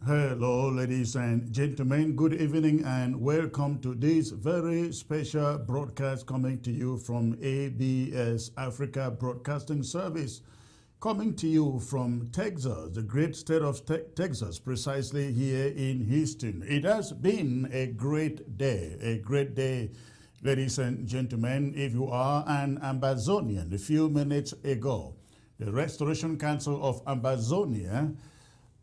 Hello, ladies and gentlemen. Good evening and welcome to this very special broadcast coming to you from ABS Africa Broadcasting Service. Coming to you from Texas, the great state of Texas, precisely here in Houston. It has been a great day, ladies and gentlemen. If you are an Ambazonian, a few minutes ago, the Restoration Council of Ambazonia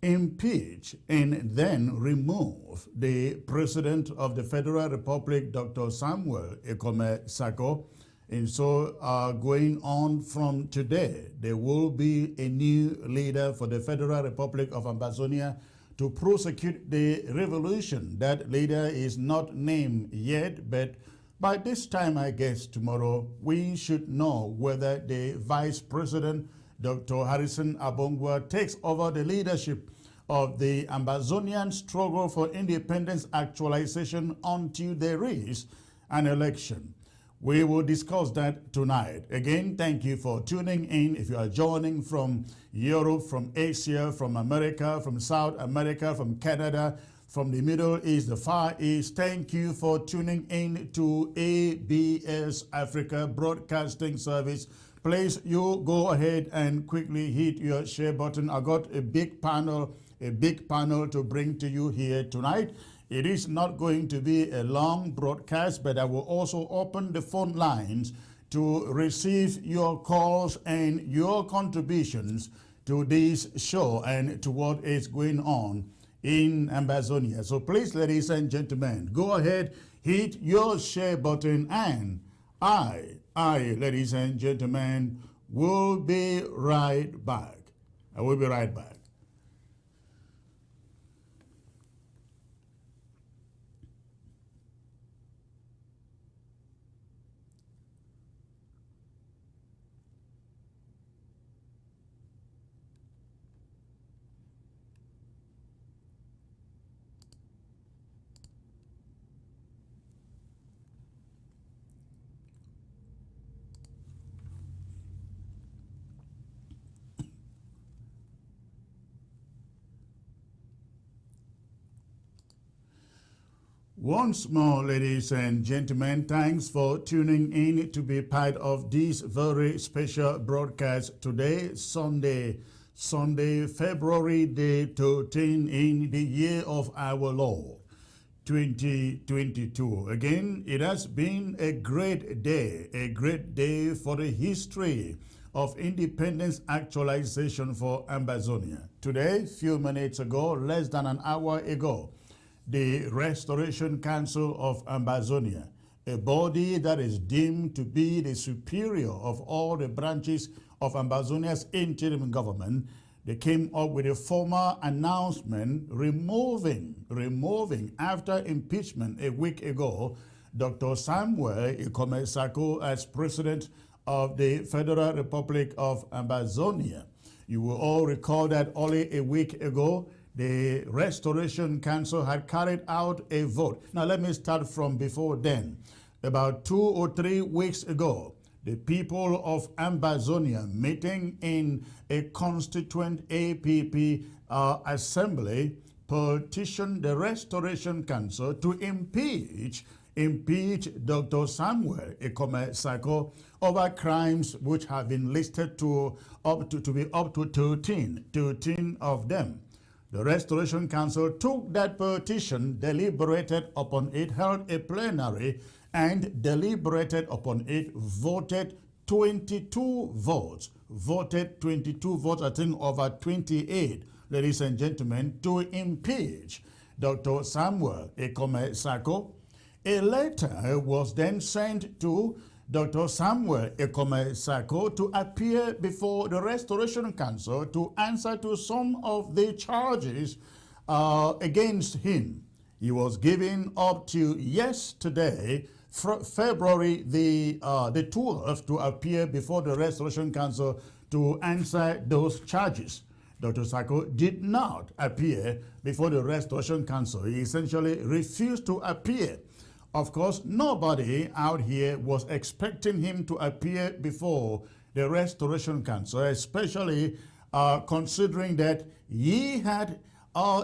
impeach and then remove the President of the Federal Republic, Dr. Samuel Ekome Sako. And so going on from today, there will be a new leader for the Federal Republic of Ambazonia to prosecute the revolution. That leader is not named yet, but by this time, I guess tomorrow, we should know whether the Vice President, Dr. Harrison Abongwa, takes over the leadership of the Ambazonian struggle for independence actualization until there is an election. We will discuss that tonight. Again, thank you for tuning in. If you are joining from Europe, from Asia, from America, from South America, from Canada, from the Middle East, the Far East, thank you for tuning in to ABS Africa Broadcasting Service. Please, you go ahead and quickly hit your share button. I got a big panel to bring to you here tonight. It is not going to be a long broadcast, but I will also open the phone lines to receive your calls and your contributions to this show and to what is going on in Ambazonia. So please, ladies and gentlemen, go ahead, hit your share button, and I, ladies and gentlemen, will be right back. I will be right back. Once more, ladies and gentlemen, thanks for tuning in to be part of this very special broadcast today, Sunday, February the 13th in the year of our Lord, 2022. Again, it has been a great day for the history of independence actualization for Ambazonia. Today, few minutes ago, less than an hour ago, the Restoration Council of Ambazonia, a body that is deemed to be the superior of all the branches of Ambazonia's interim government, they came up with a formal announcement removing after impeachment a week ago, Dr. Samuel Ekome Sako as president of the Federal Republic of Ambazonia. You will all recall that only a week ago, the Restoration Council had carried out a vote. Now, let me start from before then. About 2 or 3 weeks ago, the people of Ambazonia meeting in a constituent APP assembly petitioned the Restoration Council to impeach Dr. Samuel Ekome Sako over crimes which have been listed to be up to 13 of them. The Restoration Council took that petition, deliberated upon it, held a plenary, and deliberated upon it, voted 22 votes. Voted 22 votes, I think over 28, ladies and gentlemen, to impeach Dr. Samuel Ekome Sako. A letter was then sent to Dr. Samuel Ekome Sako to appear before the Restoration Council to answer to some of the charges against him. He was given up to yesterday, February the 12th, to appear before the Restoration Council to answer those charges. Dr. Sako did not appear before the Restoration Council. He essentially refused to appear. Of course, nobody out here was expecting him to appear before the Restoration Council, especially considering that he had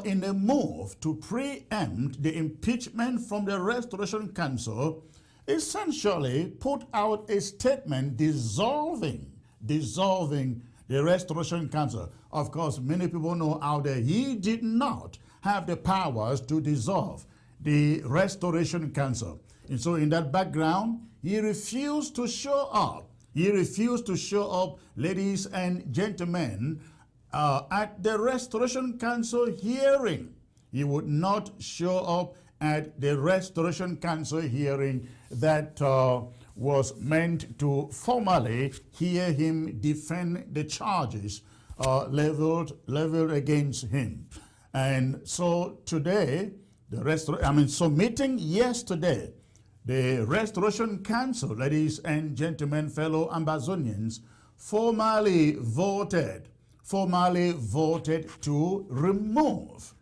in a move to preempt the impeachment from the Restoration Council, essentially put out a statement dissolving the Restoration Council. Of course, many people know out there he did not have the powers to dissolve the Restoration Council. And so in that background, he refused to show up. He refused to show up, ladies and gentlemen, at the Restoration Council hearing. He would not show up at the Restoration Council hearing that was meant to formally hear him defend the charges leveled against him. And so today, meeting yesterday, the Restoration Council, ladies and gentlemen, fellow Ambazonians, formally voted to remove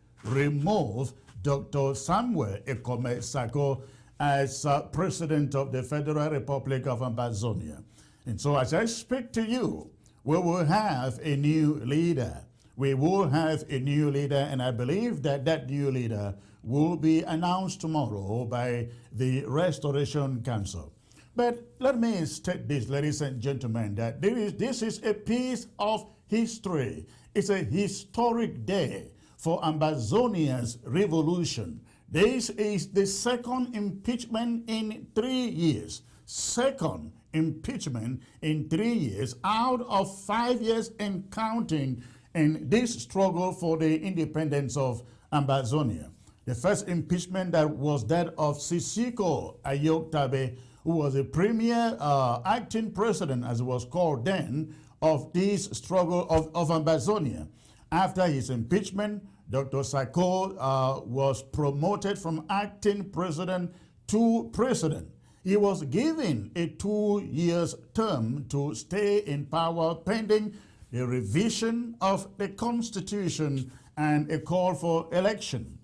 Dr. Samuel Ekome Sako as President of the Federal Republic of Ambazonia. And so as I speak to you, we will have a new leader. We will have a new leader, and I believe that that new leader will be announced tomorrow by the Restoration Council. But let me state this, ladies and gentlemen, that this is a piece of history. It's a historic day for Ambazonia's revolution. This is the second impeachment in 3 years. Second impeachment in 3 years out of 5 years and counting in this struggle for the independence of Ambazonia. The first impeachment that was that of Sisiko Ayoktabe, who was a premier acting president, as it was called then, of this struggle of Ambazonia. After his impeachment, Dr. Sako was promoted from acting president to president. He was given a 2 years term to stay in power pending the revision of the Constitution and a call for election.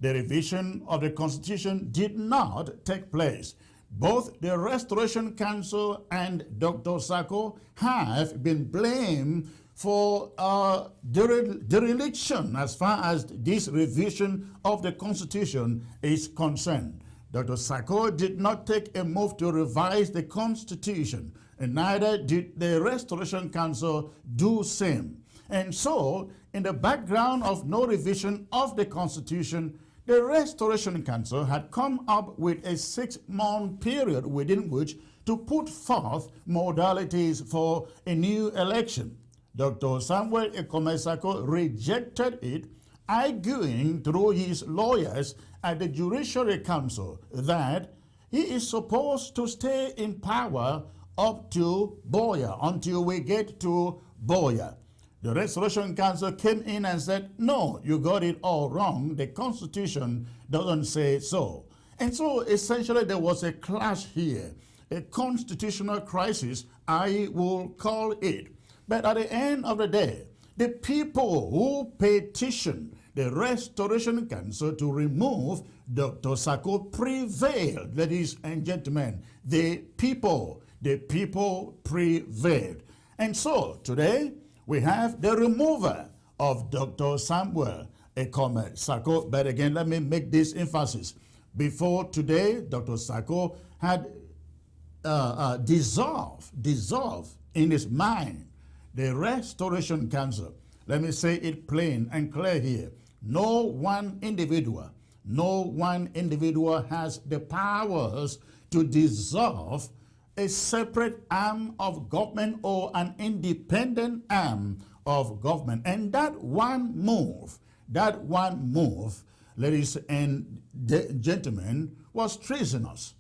The revision of the Constitution did not take place. Both the Restoration Council and Dr. Sako have been blamed for dereliction as far as this revision of the Constitution is concerned. Dr. Sako did not take a move to revise the Constitution, and neither did the Restoration Council do same. And so, in the background of no revision of the Constitution, the Restoration Council had come up with a 6-month period within which to put forth modalities for a new election. Dr. Samuel Ekome Sako rejected it, arguing through his lawyers at the Judiciary Council that he is supposed to stay in power up to Boya, until we get to Boya. The Restoration Council came in and said, no, you got it all wrong. The Constitution doesn't say so. And so essentially there was a clash here, a constitutional crisis, I will call it. But at the end of the day, the people who petitioned the Restoration Council to remove Dr. Sako prevailed, ladies and gentlemen. The people prevailed. And so today, we have the removal of Dr. Samuel Ekome Sako. But again, let me make this emphasis. Before today, Dr. Sako had dissolved in his mind the Restoration Council. Let me say it plain and clear here. No one individual has the powers to dissolve a separate arm of government or an independent arm of government. And that one move, ladies and gentlemen, was treasonous.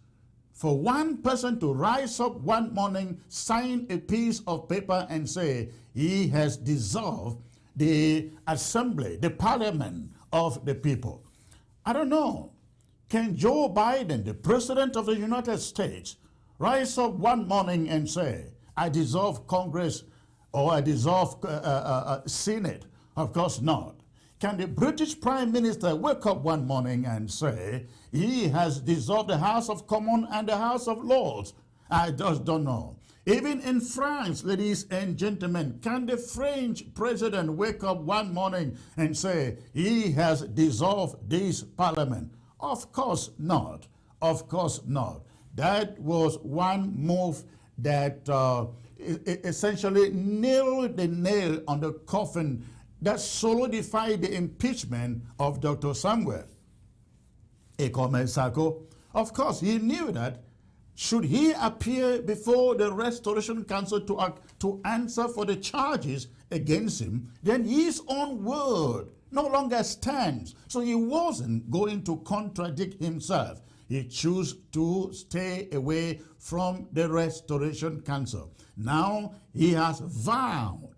For one person to rise up one morning, sign a piece of paper and say he has dissolved the assembly, the parliament of the people. I don't know. Can Joe Biden, the president of the United States, rise up one morning and say, I dissolve Congress or I dissolve Senate? Of course not. Can the British Prime Minister wake up one morning and say he has dissolved the House of Commons and the House of Lords? I just don't know. Even in France, ladies and gentlemen, can the French president wake up one morning and say he has dissolved this parliament? Of course not. Of course not. That was one move that essentially nailed the nail on the coffin that solidified the impeachment of Dr. Samuel Sako. Of course, he knew that should he appear before the Restoration Council to answer for the charges against him, then his own word no longer stands. So he wasn't going to contradict himself. He chose to stay away from the Restoration Council. Now he has vowed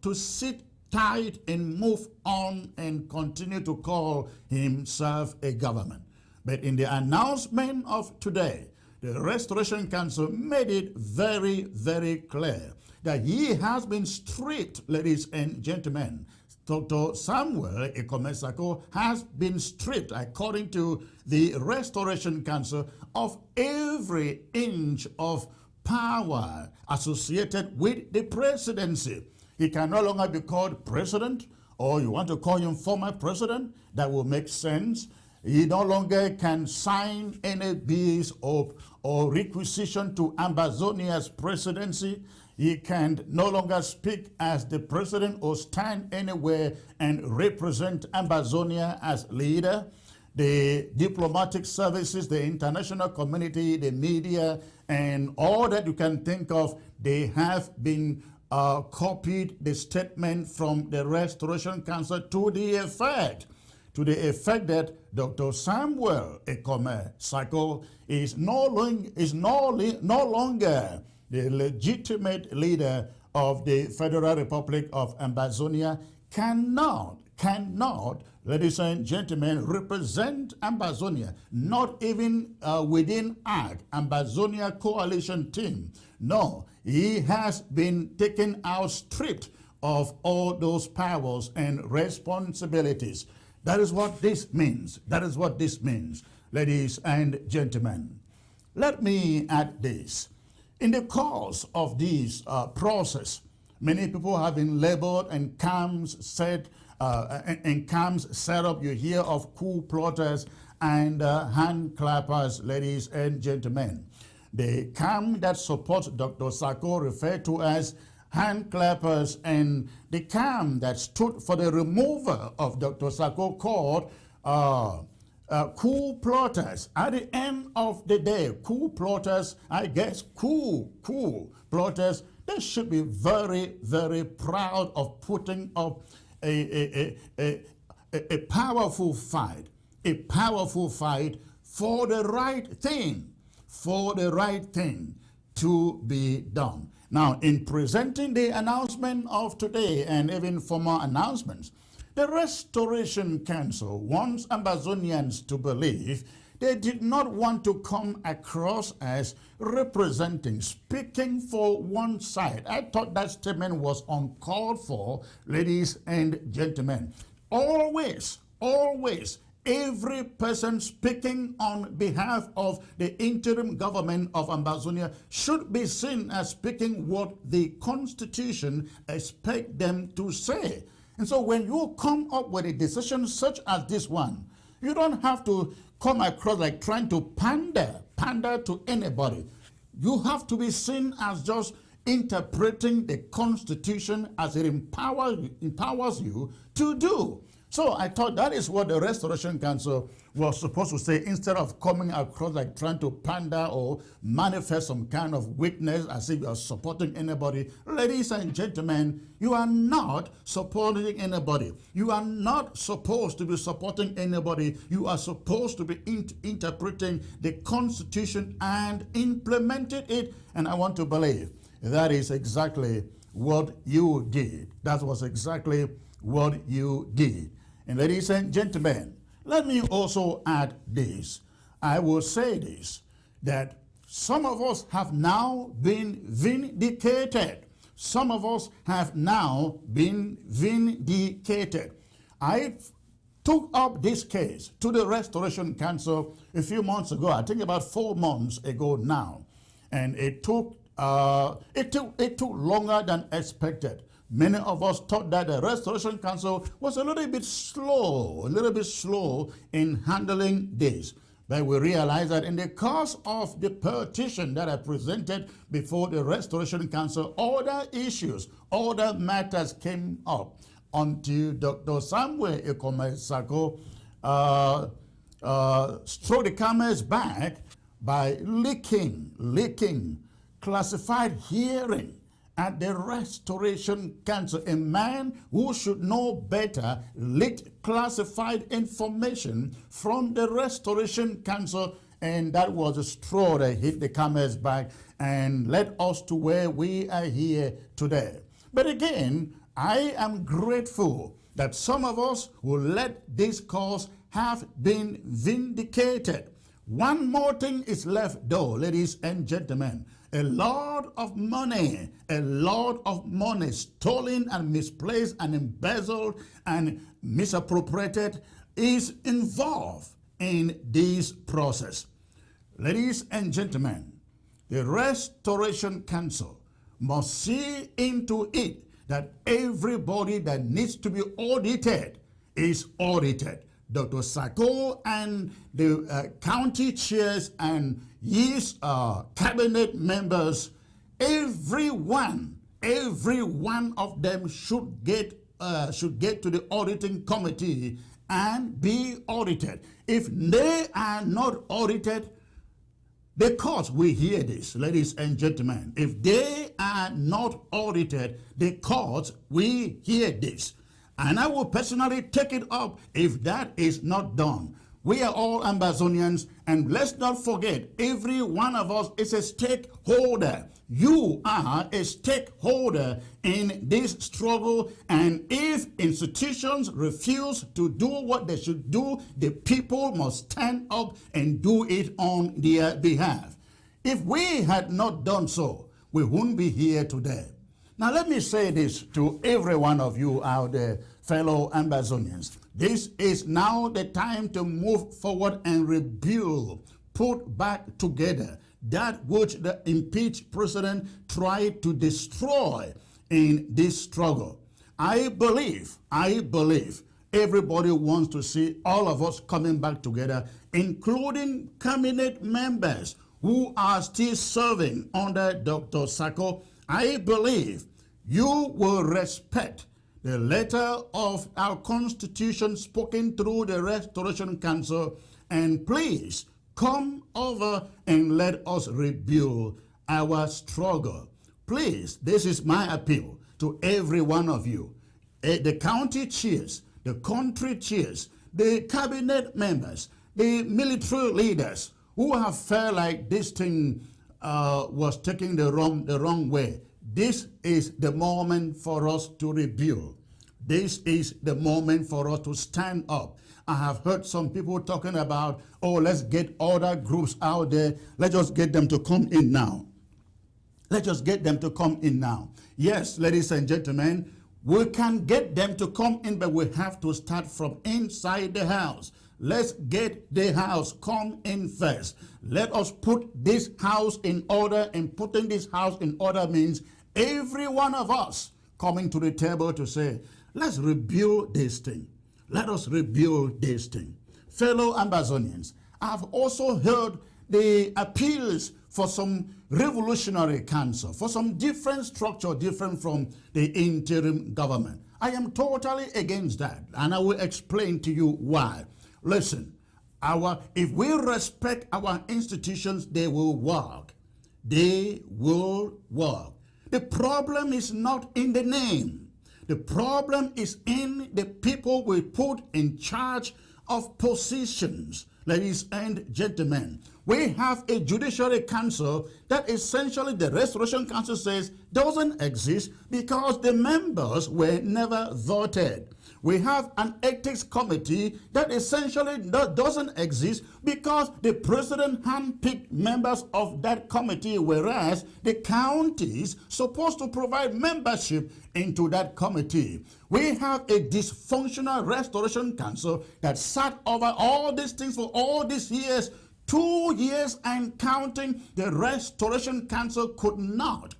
to sit tight and move on and continue to call himself a government. But in the announcement of today, the Restoration Council made it very, very clear that he has been stripped, ladies and gentlemen. Dr. Samuel Sako has been stripped, according to the Restoration Council, of every inch of power associated with the presidency. He can no longer be called president, or you want to call him former president, that will make sense. He no longer can sign any bills or requisition to Ambazonia's presidency. He can no longer speak as the president or stand anywhere and represent Ambazonia as leader. The diplomatic services, the international community, the media, and all that you can think of, they have been copied the statement from the Restoration Council to the effect that Dr. Samuel Sako is no longer the legitimate leader of the Federal Republic of Ambazonia, cannot, ladies and gentlemen, represent Ambazonia, not even within AG, Ambazonia coalition team. No, he has been taken out, stripped of all those powers and responsibilities. That is what this means. That is what this means, ladies and gentlemen. Let me add this. In the course of this process, many people have been labeled and camps set up. You hear of coup plotters and hand clappers, ladies and gentlemen. The camp that supports Dr. Sako referred to as hand clappers, and the camp that stood for the removal of Dr. Sako called coup plotters. At the end of the day, coup plotters, I guess, coup plotters, they should be very, very proud of putting up a powerful fight for the right thing, to be done. Now, in presenting the announcement of today and even former announcements, the Restoration Council wants Ambazonians to believe they did not want to come across as representing, speaking for one side. I thought that statement was uncalled for, ladies and gentlemen. Always, every person speaking on behalf of the interim government of Ambazonia should be seen as speaking what the Constitution expects them to say. And so when you come up with a decision such as this one, you don't have to come across like trying to pander to anybody. You have to be seen as just interpreting the Constitution as it empowers you to do. So I thought that is what the Restoration Council was supposed to say, instead of coming across like trying to pander or manifest some kind of weakness as if you are supporting anybody. Ladies and gentlemen, you are not supporting anybody. You are not supposed to be supporting anybody. You are supposed to be interpreting the Constitution and implementing it. And I want to believe that is exactly what you did. That was exactly what you did. And ladies and gentlemen, let me also add this. I will say this, that some of us have now been vindicated. Some of us have now been vindicated. I took up this case to the Restoration Council a few months ago, I think about 4 months ago now. And it took longer than expected. Many of us thought that the Restoration Council was a little bit slow in handling this. But we realized that in the course of the petition that I presented before the Restoration Council, other issues, other matters came up until Dr. Samuel Ikome Sako strode the camel's back by leaking classified hearing at the Restoration Council. A man who should know better leaked classified information from the Restoration Council, and that was a straw that hit the camel's back and led us to where we are here today. But again, I am grateful that some of us who led this cause have been vindicated. One more thing is left though, ladies and gentlemen. A lot of money stolen and misplaced and embezzled and misappropriated is involved in this process. Ladies and gentlemen, the Restoration Council must see into it that everybody that needs to be audited is audited. Dr. Sako and the county chairs and his cabinet members, every one of them should get to the auditing committee and be audited. If they are not audited, the courts will hear this, ladies and gentlemen. If they are not audited, the courts will hear this. And I will personally take it up if that is not done. We are all Ambazonians, and let's not forget, every one of us is a stakeholder. You are a stakeholder in this struggle, and if institutions refuse to do what they should do, the people must stand up and do it on their behalf. If we had not done so, we wouldn't be here today. Now let me say this to every one of you out there, fellow Ambazonians. This is now the time to move forward and rebuild, put back together that which the impeached president tried to destroy in this struggle. I believe everybody wants to see all of us coming back together, including cabinet members who are still serving under Dr. Sako. I believe you will respect the letter of our Constitution spoken through the Restoration Council, and please come over and let us rebuild our struggle. Please, this is my appeal to every one of you. The county chairs, the country chairs, the cabinet members, the military leaders who have felt like this thing was taking the wrong way. This is the moment for us to rebuild. This is the moment for us to stand up. I have heard some people talking about, oh, let's get other groups out there. Let's just get them to come in now. Let's just get them to come in now. Yes, ladies and gentlemen, we can get them to come in, but we have to start from inside the house. Let's get the house come in first. Let us put this house in order, and putting this house in order means every one of us coming to the table to say, let's rebuild this thing. Let us rebuild this thing. Fellow Ambazonians, I've also heard the appeals for some revolutionary council, for some different structure, different from the interim government. I am totally against that, and I will explain to you why. Listen, if we respect our institutions, they will work. They will work. The problem is not in the name. The problem is in the people we put in charge of positions. Ladies and gentlemen, we have a judiciary council that essentially the Restoration Council says doesn't exist because the members were never voted. We have an ethics committee that essentially doesn't exist because the president handpicked members of that committee, whereas the counties supposed to provide membership into that committee. We have a dysfunctional Restoration Council that sat over all these things for all these years, 2 years and counting, the Restoration Council could not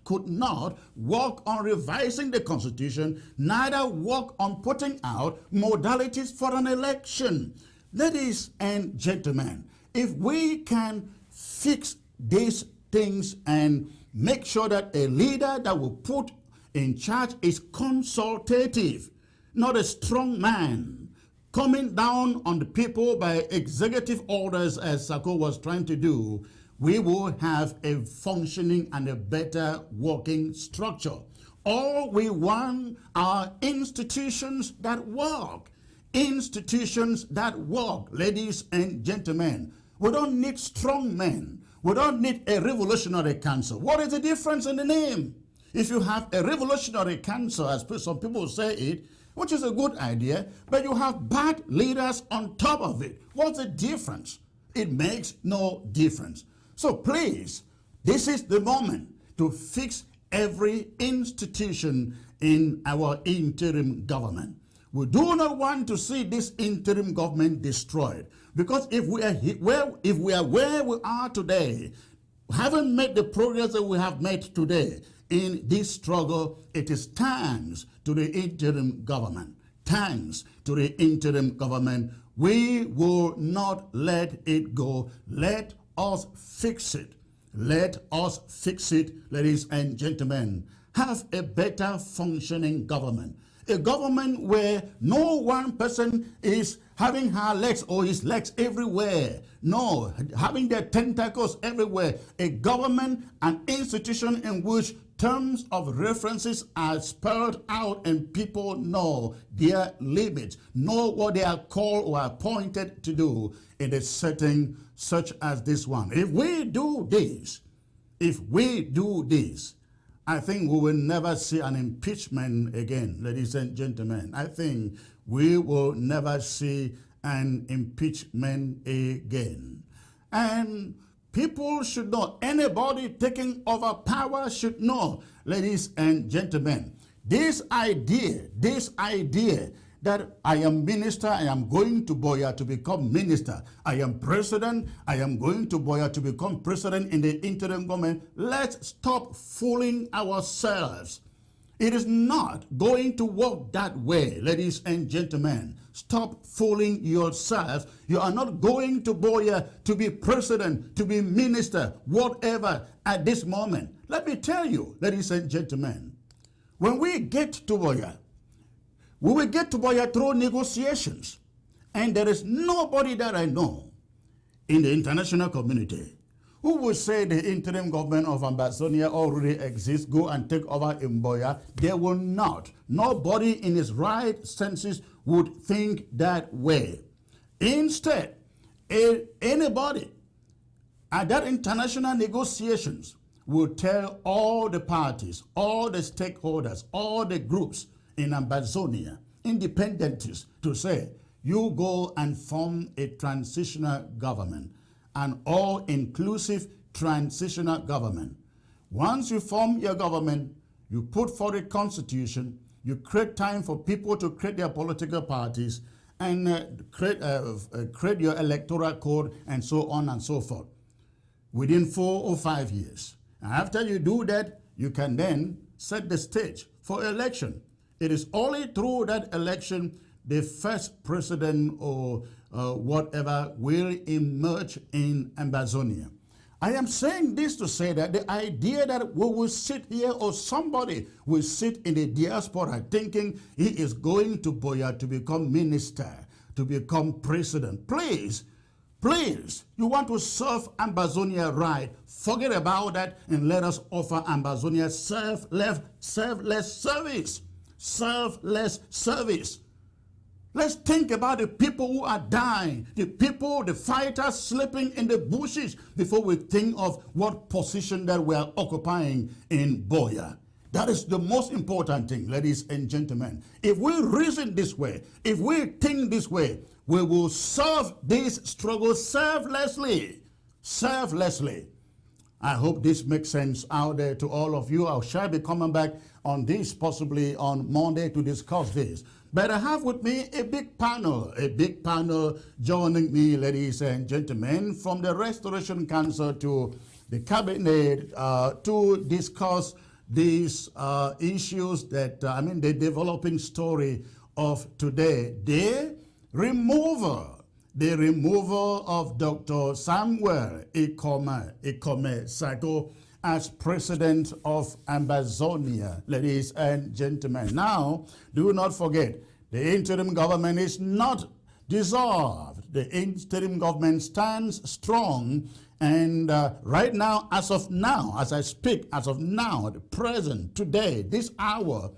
work on revising the Constitution, neither work on putting out modalities for an election. Ladies and gentlemen, if we can fix these things and make sure that a leader that will put in charge is consultative, not a strong man, coming down on the people by executive orders as Sako was trying to do, we will have a functioning and a better working structure. All we want are institutions that work. Institutions that work, ladies and gentlemen. We don't need strong men. We don't need a revolutionary council. What is the difference in the name? If you have a revolutionary council, as some people say it, which is a good idea, but you have bad leaders on top of it. What's the difference? It makes no difference. So please, this is the moment to fix every institution in our interim government. We do not want to see this interim government destroyed, because if we are where we are today, haven't made the progress that we have made today in this struggle, it is thanks to the interim government. Thanks to the interim government. We will not let it go. Let us fix it. Let us fix it, ladies and gentlemen. Have a better functioning government. A government where no one person is having her legs or his legs everywhere. No, having their tentacles everywhere. A government, an institution in which terms of references are spelled out and people know their limits, know what they are called or appointed to do in a setting such as this one. If we do this, I think we will never see an impeachment again, ladies and gentlemen. I think we will never see an impeachment again. And people should know, anybody taking over power should know, ladies and gentlemen, this idea that I am minister, I am going to Boya to become minister, I am president, I am going to Boya to become president in the interim government. Let's stop fooling ourselves. It is not going to work that way, ladies and gentlemen. Stop fooling yourselves. You are not going to Boya to be president, to be minister, whatever at this moment. Let me tell you, ladies and gentlemen, when we get to Boya, we will get to Boya through negotiations. And there is nobody that I know in the international community who will say the interim government of Ambazonia already exists, go and take over in Boya. They will not. Nobody in his right senses would think that way. Instead, anybody at that international negotiations will tell all the parties, all the stakeholders, all the groups in Ambazonia, independentists, to say, you go and form a transitional government, an all-inclusive transitional government. Once you form your government, you put forward a constitution, you create time for people to create their political parties, and create your electoral code, and so on and so forth, within 4 or 5 years. And after you do that, you can then set the stage for election. It is only through that election the first president or whatever will emerge in Ambazonia. I am saying this to say that the idea that we will sit here or somebody will sit in the diaspora thinking he is going to Boya to become minister, to become president. Please, you want to serve Ambazonia right, forget about that and let us offer Ambazonia selfless service. Selfless service. Let's think about the people who are dying, the fighters sleeping in the bushes before we think of what position that we are occupying in Boya. That is the most important thing, ladies and gentlemen. If we reason this way, if we think this way, we will serve this struggle selflessly. Selflessly. I hope this makes sense out there to all of you. I shall be coming back on this possibly on Monday to discuss this. But I have with me a big panel joining me, ladies and gentlemen, from the Restoration Council to the Cabinet to discuss these issues that, the developing story of today. The removal of Dr. Samuel Ikome Sako as president of Ambazonia, ladies and gentlemen. Now, do not forget, the interim government is not dissolved. The interim government stands strong. And right now, as I speak, the present, today, this hour,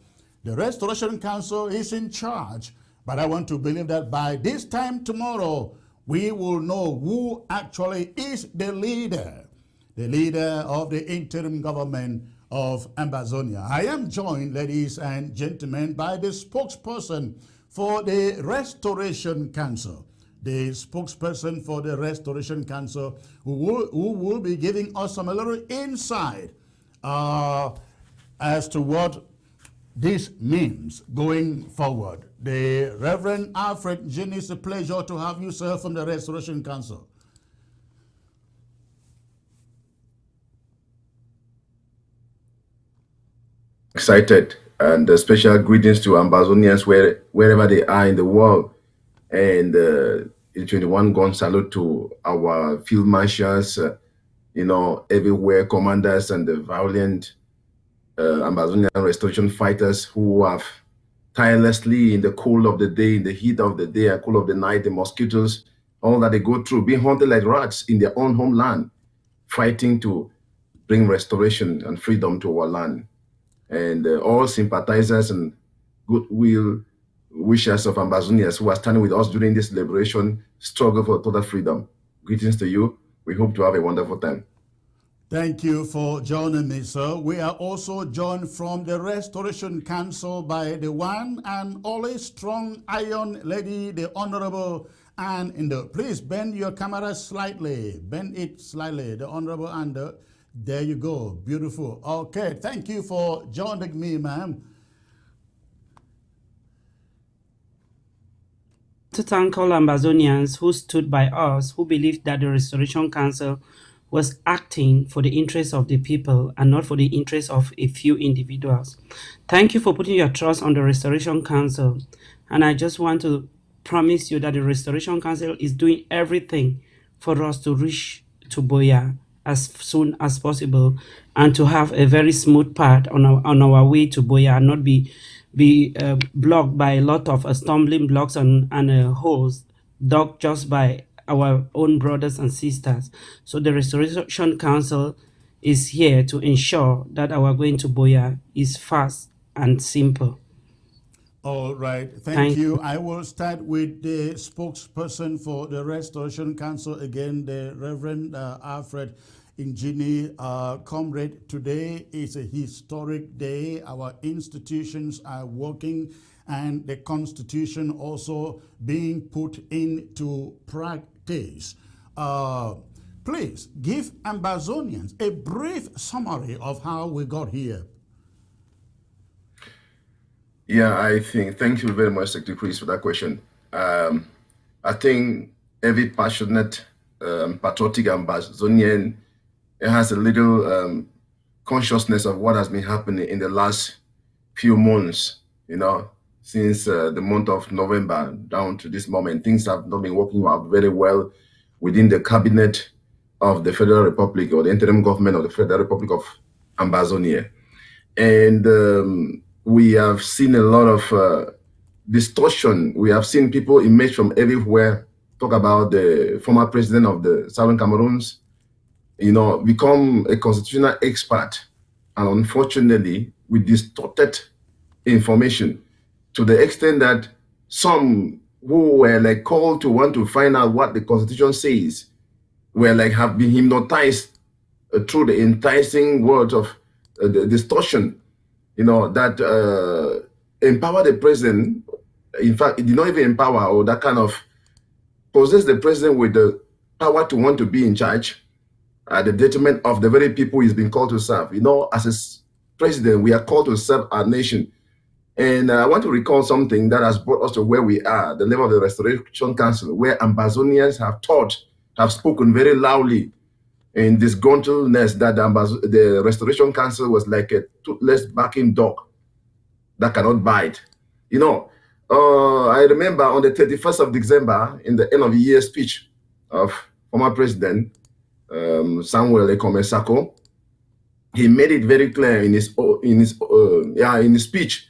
the Restoration Council is in charge. But I want to believe that by this time tomorrow, we will know who actually is the leader of the interim government of Ambazonia. I am joined, ladies and gentlemen, by the spokesperson for the Restoration Council. The spokesperson for the Restoration Council, who will be giving us a little insight as to what this means going forward. The Reverend Alfred Jin, it's a pleasure to have you, sir, from the Restoration Council. Excited, and special greetings to Ambazonians wherever they are in the world. And 21 gun salute to our field marshals, everywhere, commanders and the valiant Ambazonian restoration fighters who have tirelessly in the cold of the day, in the heat of the day, and cool of the night, the mosquitoes, all that they go through, being hunted like rats in their own homeland, fighting to bring restoration and freedom to our land. And all sympathizers and goodwill wishers of Ambazonians who are standing with us during this liberation struggle for total freedom. Greetings to you. We hope to have a wonderful time. Thank you for joining me, sir. We are also joined from the Restoration Council by the one and only strong iron lady, the Honorable Anne Indo. Please bend your camera slightly. Bend it slightly. The Honorable Anne. There you go. Beautiful. Okay. Thank you for joining me, ma'am. To thank all Ambazonians who stood by us, who believed that the Restoration Council was acting for the interests of the people and not for the interests of a few individuals. Thank you for putting your trust on the Restoration Council. And I just want to promise you that the Restoration Council is doing everything for us to reach to Boya as soon as possible and to have a very smooth path on our way to Boya and not be blocked by a lot of stumbling blocks and holes dug just by our own brothers and sisters. So the Restoration Council is here to ensure that our going to Boya is fast and simple. All right. Thank you. I will start with the spokesperson for the Restoration Council again, the Reverend Alfred Njini. Comrade, today is a historic day. Our institutions are working and the Constitution also being put into practice. Please give Ambazonians a brief summary of how we got here. Yeah, thank you very much, Secretary Chris, for that question. I think every passionate, patriotic Ambazonian has a little consciousness of what has been happening in the last few months, since the month of November down to this moment. Things have not been working out very well within the cabinet of the Federal Republic or the interim government of the Federal Republic of Ambazonia. And we have seen a lot of distortion. We have seen people emerge from everywhere, talk about the former president of the Southern Cameroons, become a constitutional expert. And unfortunately, we distorted information to the extent that some who were called to want to find out what the Constitution says were have been hypnotized through the enticing words of the distortion, that empower the president. In fact, it did not even empower or that kind of possess the president with the power to want to be in charge at the detriment of the very people he's been called to serve. You know, as a president, we are called to serve our nation. And I want to recall something that has brought us to where we are, the level of the Restoration Council, where Ambazonians have spoken very loudly in disgruntledness that the Restoration Council was like a toothless barking dog that cannot bite. You know, I remember on the 31st of December, in the end of the year speech of former President Samuel Ekome Sako, he made it very clear in his speech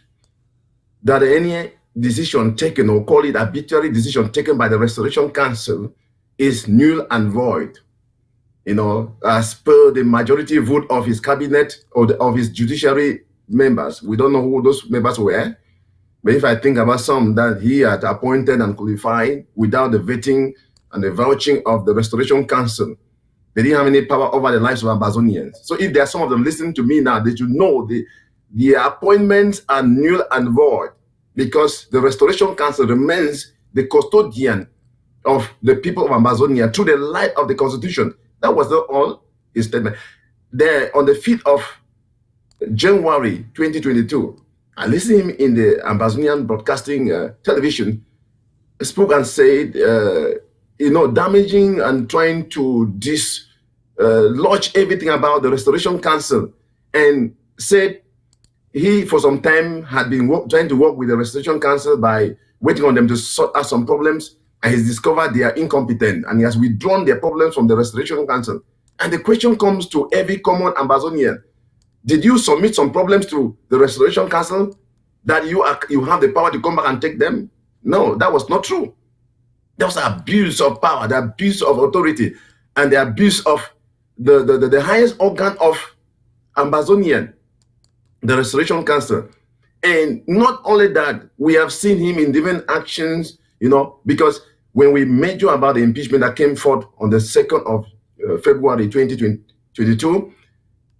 that any decision taken, or call it arbitrary decision taken by the Restoration Council, is null and void. You know, as per the majority vote of his cabinet or of his judiciary members. We don't know who those members were, but if I think about some that he had appointed and qualified without the vetting and the vouching of the Restoration Council, they didn't have any power over the lives of Ambazonians. So if there are some of them listening to me now, they should know the appointments are null and void, because the Restoration Council remains the custodian of the people of Amazonia through the light of the Constitution. That was not all his statement. There, on the 5th of January 2022, I listened to him in the Ambazonian Broadcasting Television, spoke and said, you know, damaging and trying to dislodge everything about the Restoration Council, and said he, for some time, had been trying to work with the Restoration Council by waiting on them to sort out some problems, and he's discovered they are incompetent, and he has withdrawn their problems from the Restoration Council. And the question comes to every common Ambazonian: did you submit some problems to the Restoration Council that you have the power to come back and take them? No, that was not true. There was abuse of power, the abuse of authority, and the abuse of the highest organ of Ambazonian, the Restoration Council. And not only that, we have seen him in different actions, you know, because when we measure about the impeachment that came forth on the 2nd of February 2022,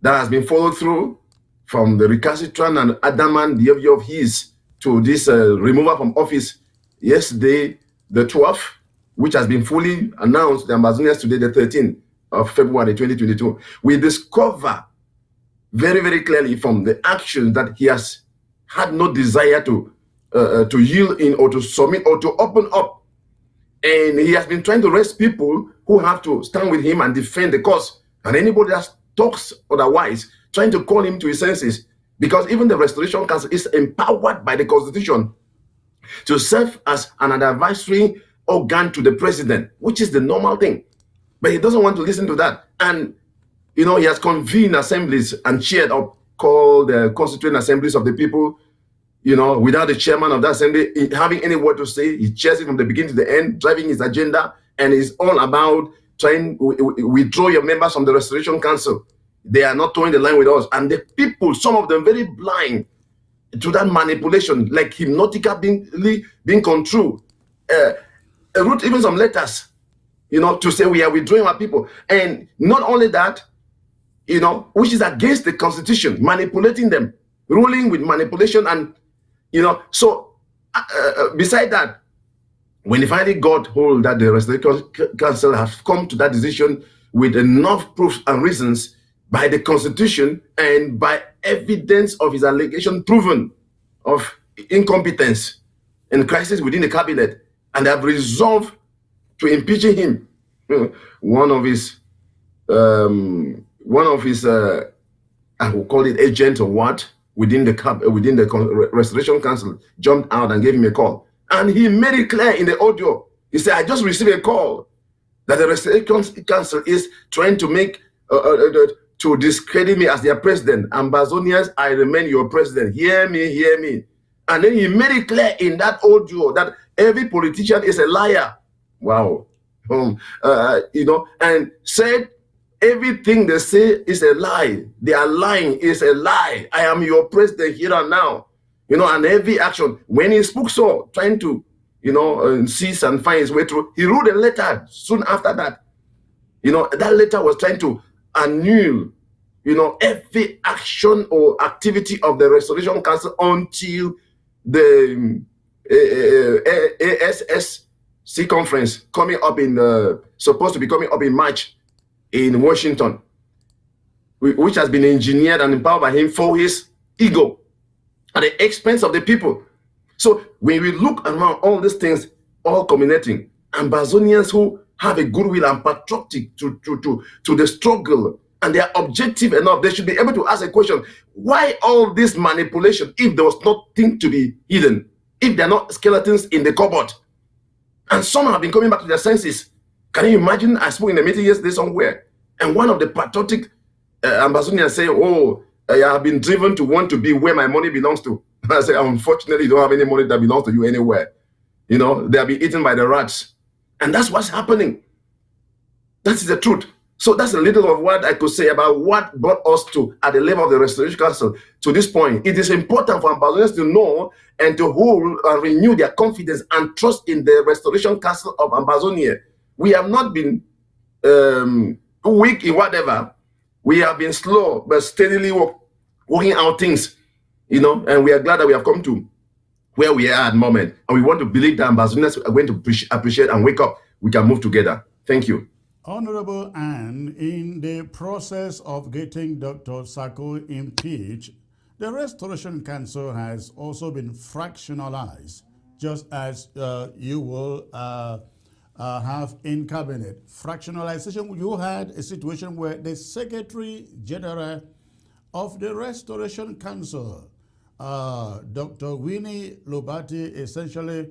that has been followed through from the recalcitrant and adamant behavior of his to this removal from office yesterday, the 12th, which has been fully announced, the Ambazonians today, the 13th of February 2022. We discover very, very clearly from the action that he has had no desire to yield in, or to submit, or to open up. And he has been trying to raise people who have to stand with him and defend the cause. And anybody that talks otherwise, trying to call him to his senses, because even the Restoration Council is empowered by the Constitution to serve as an advisory organ to the president, which is the normal thing. But he doesn't want to listen to that. And, you know, he has convened assemblies and chaired up, called the constituent assemblies of the people, you know, without the chairman of that assembly having any word to say. He chairs it from the beginning to the end, driving his agenda, and it's all about trying to withdraw your members from the Restoration Council. They are not towing the line with us. And the people, some of them very blind to that manipulation, like hypnotica being controlled. Wrote even some letters, you know, to say we are withdrawing our people. And not only that, you know, which is against the Constitution, manipulating them, ruling with manipulation. And, you know, so beside that, when they finally got hold that the Restoration Council has come to that decision with enough proofs and reasons by the Constitution and by evidence of his allegation proven of incompetence and crisis within the cabinet, and they have resolved to impeach him. One of his I will call it agent or what, within the Restoration Council jumped out and gave him a call. And he made it clear in the audio. He said, I just received a call that the Restoration Council is trying to make, to discredit me as their president. Ambazonians, I remain your president. Hear me, hear me. And then he made it clear in that audio that every politician is a liar. Wow. You know, and said everything they say is a lie. They are lying, is a lie. I am your president here and now. You know, and every action, when he spoke so, trying to, you know, seize and find his way through, he wrote a letter soon after that. You know, that letter was trying to annul, you know, every action or activity of the Restoration Council until the ASSC conference coming up in, supposed to be coming up in March in Washington, which has been engineered and empowered by him for his ego at the expense of the people. So when we look around all these things, all culminating, Ambazonians who have a goodwill and patriotic to the struggle, and they are objective enough, they should be able to ask a question: why all this manipulation if there was nothing to be hidden, if they're not skeletons in the cupboard? And some have been coming back to their senses. Can you imagine? I spoke in a meeting yesterday somewhere, and one of the patriotic Ambazonians say, "Oh, I have been driven to want to be where my money belongs to." I say, unfortunately, you don't have any money that belongs to you anywhere. You know, they'll be eaten by the rats. And that's what's happening. That's the truth. So that's a little of what I could say about what brought us to, at the level of the Restoration Council, to this point. It is important for Ambazonians to know and to hold and renew their confidence and trust in the Restoration Council of Ambazonia. We have not been weak in whatever. We have been slow, but steadily working out things, you know, and we are glad that we have come to where we are at the moment. And we want to believe that Ambazonians are going to appreciate and wake up. We can move together. Thank you. Honorable Anne, in the process of getting Dr. Sako impeached, the Restoration Council has also been fractionalized, just as you will have in cabinet. Fractionalization, you had a situation where the Secretary General of the Restoration Council, Dr. Winnie Lobati, essentially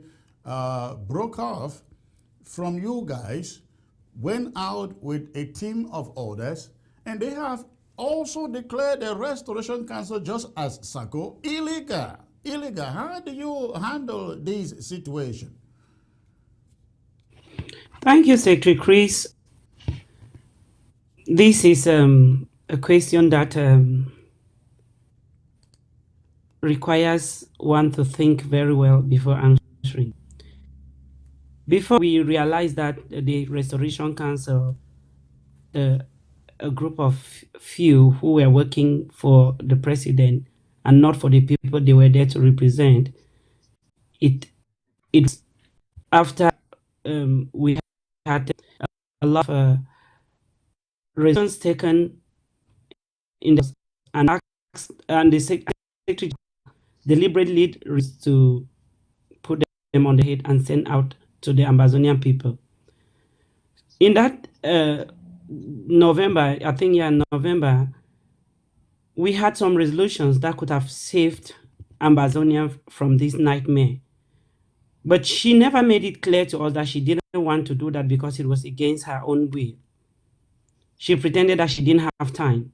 broke off from you guys, went out with a team of others, and they have also declared the Restoration Council, just as Sako, illegal. Illegal. How do you handle this situation? Thank you, Secretary Chris. This is a question that requires one to think very well before answering. Before we realize that the Restoration Council, a group of few who were working for the president and not for the people they were there to represent, it's after we had a lot of resolutions taken in the and the secretary deliberately to put them on the head and send out to the Ambazonian people. In that November, I think, yeah, November, we had some resolutions that could have saved Ambazonia from this nightmare. But she never made it clear to us that she didn't want to do that because it was against her own will. She pretended that she didn't have time,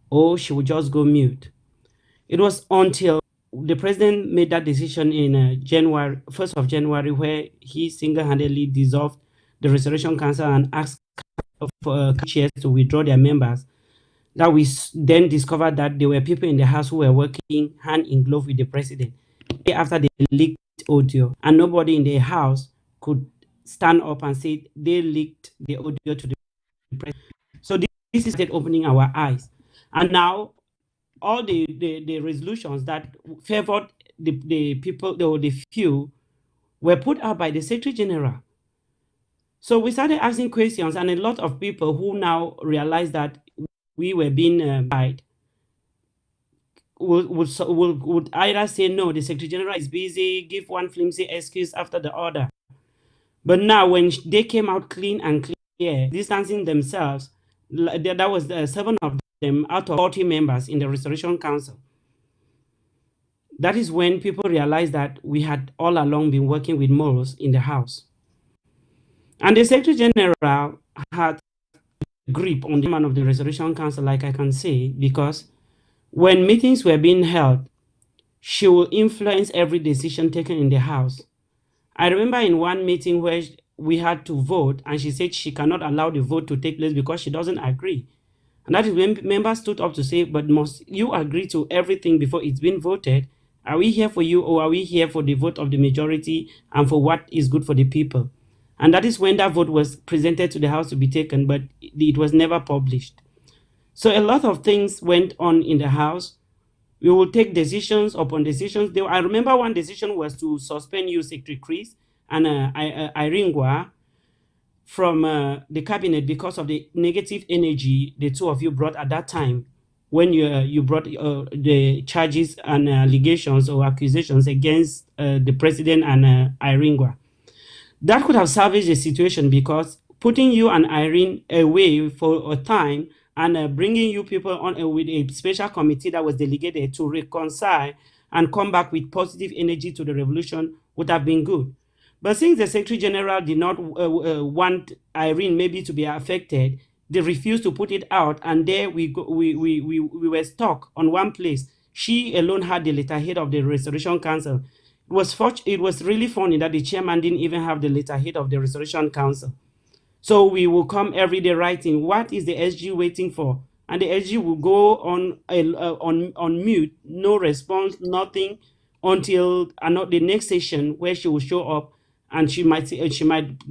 or she would just go mute. It was until the president made that decision in January, 1st of January, where he single-handedly dissolved the Restoration Council and asked for chairs to withdraw their members, that we then discovered that there were people in the house who were working hand in glove with the president. After they leaked audio, and nobody in the house could stand up and say they leaked the audio to the president. So this is opening our eyes. And now all the resolutions that favored the people, the few, were put out by the Secretary General. So we started asking questions, and a lot of people who now realize that we were being lied would either say, no, the Secretary General is busy, give one flimsy excuse after the other. But now when they came out clean and clear, distancing themselves, that was 7 of them out of 40 members in the Restoration Council. That is when people realized that we had all along been working with morals in the house. And the Secretary General had a grip on the man of the Restoration Council, like I can say, because when meetings were being held, she will influence every decision taken in the house. I remember in one meeting where we had to vote, and she said she cannot allow the vote to take place because she doesn't agree. And that is when members stood up to say, but must you agree to everything before it's been voted? Are we here for you, or are we here for the vote of the majority and for what is good for the people? And that is when that vote was presented to the House to be taken, but it was never published. So a lot of things went on in the House. We will take decisions upon decisions. I remember one decision was to suspend you, Secretary Chris, and Iringwa, from the cabinet because of the negative energy the two of you brought at that time when you brought the charges and allegations or accusations against the president and Iringwa. That could have salvaged the situation, because putting you and Irene away for a time and bringing you people on with a special committee that was delegated to reconcile and come back with positive energy to the revolution would have been good. But since the Secretary General did not want Irene maybe to be affected, they refused to put it out, and there we were stuck on one place. She alone had the letterhead of the Restoration Council. It was really funny that the chairman didn't even have the letterhead of the Restoration Council. So we will come every day writing, what is the SG waiting for? And the SG will go on mute, no response, nothing, until the next session where she will show up, and she might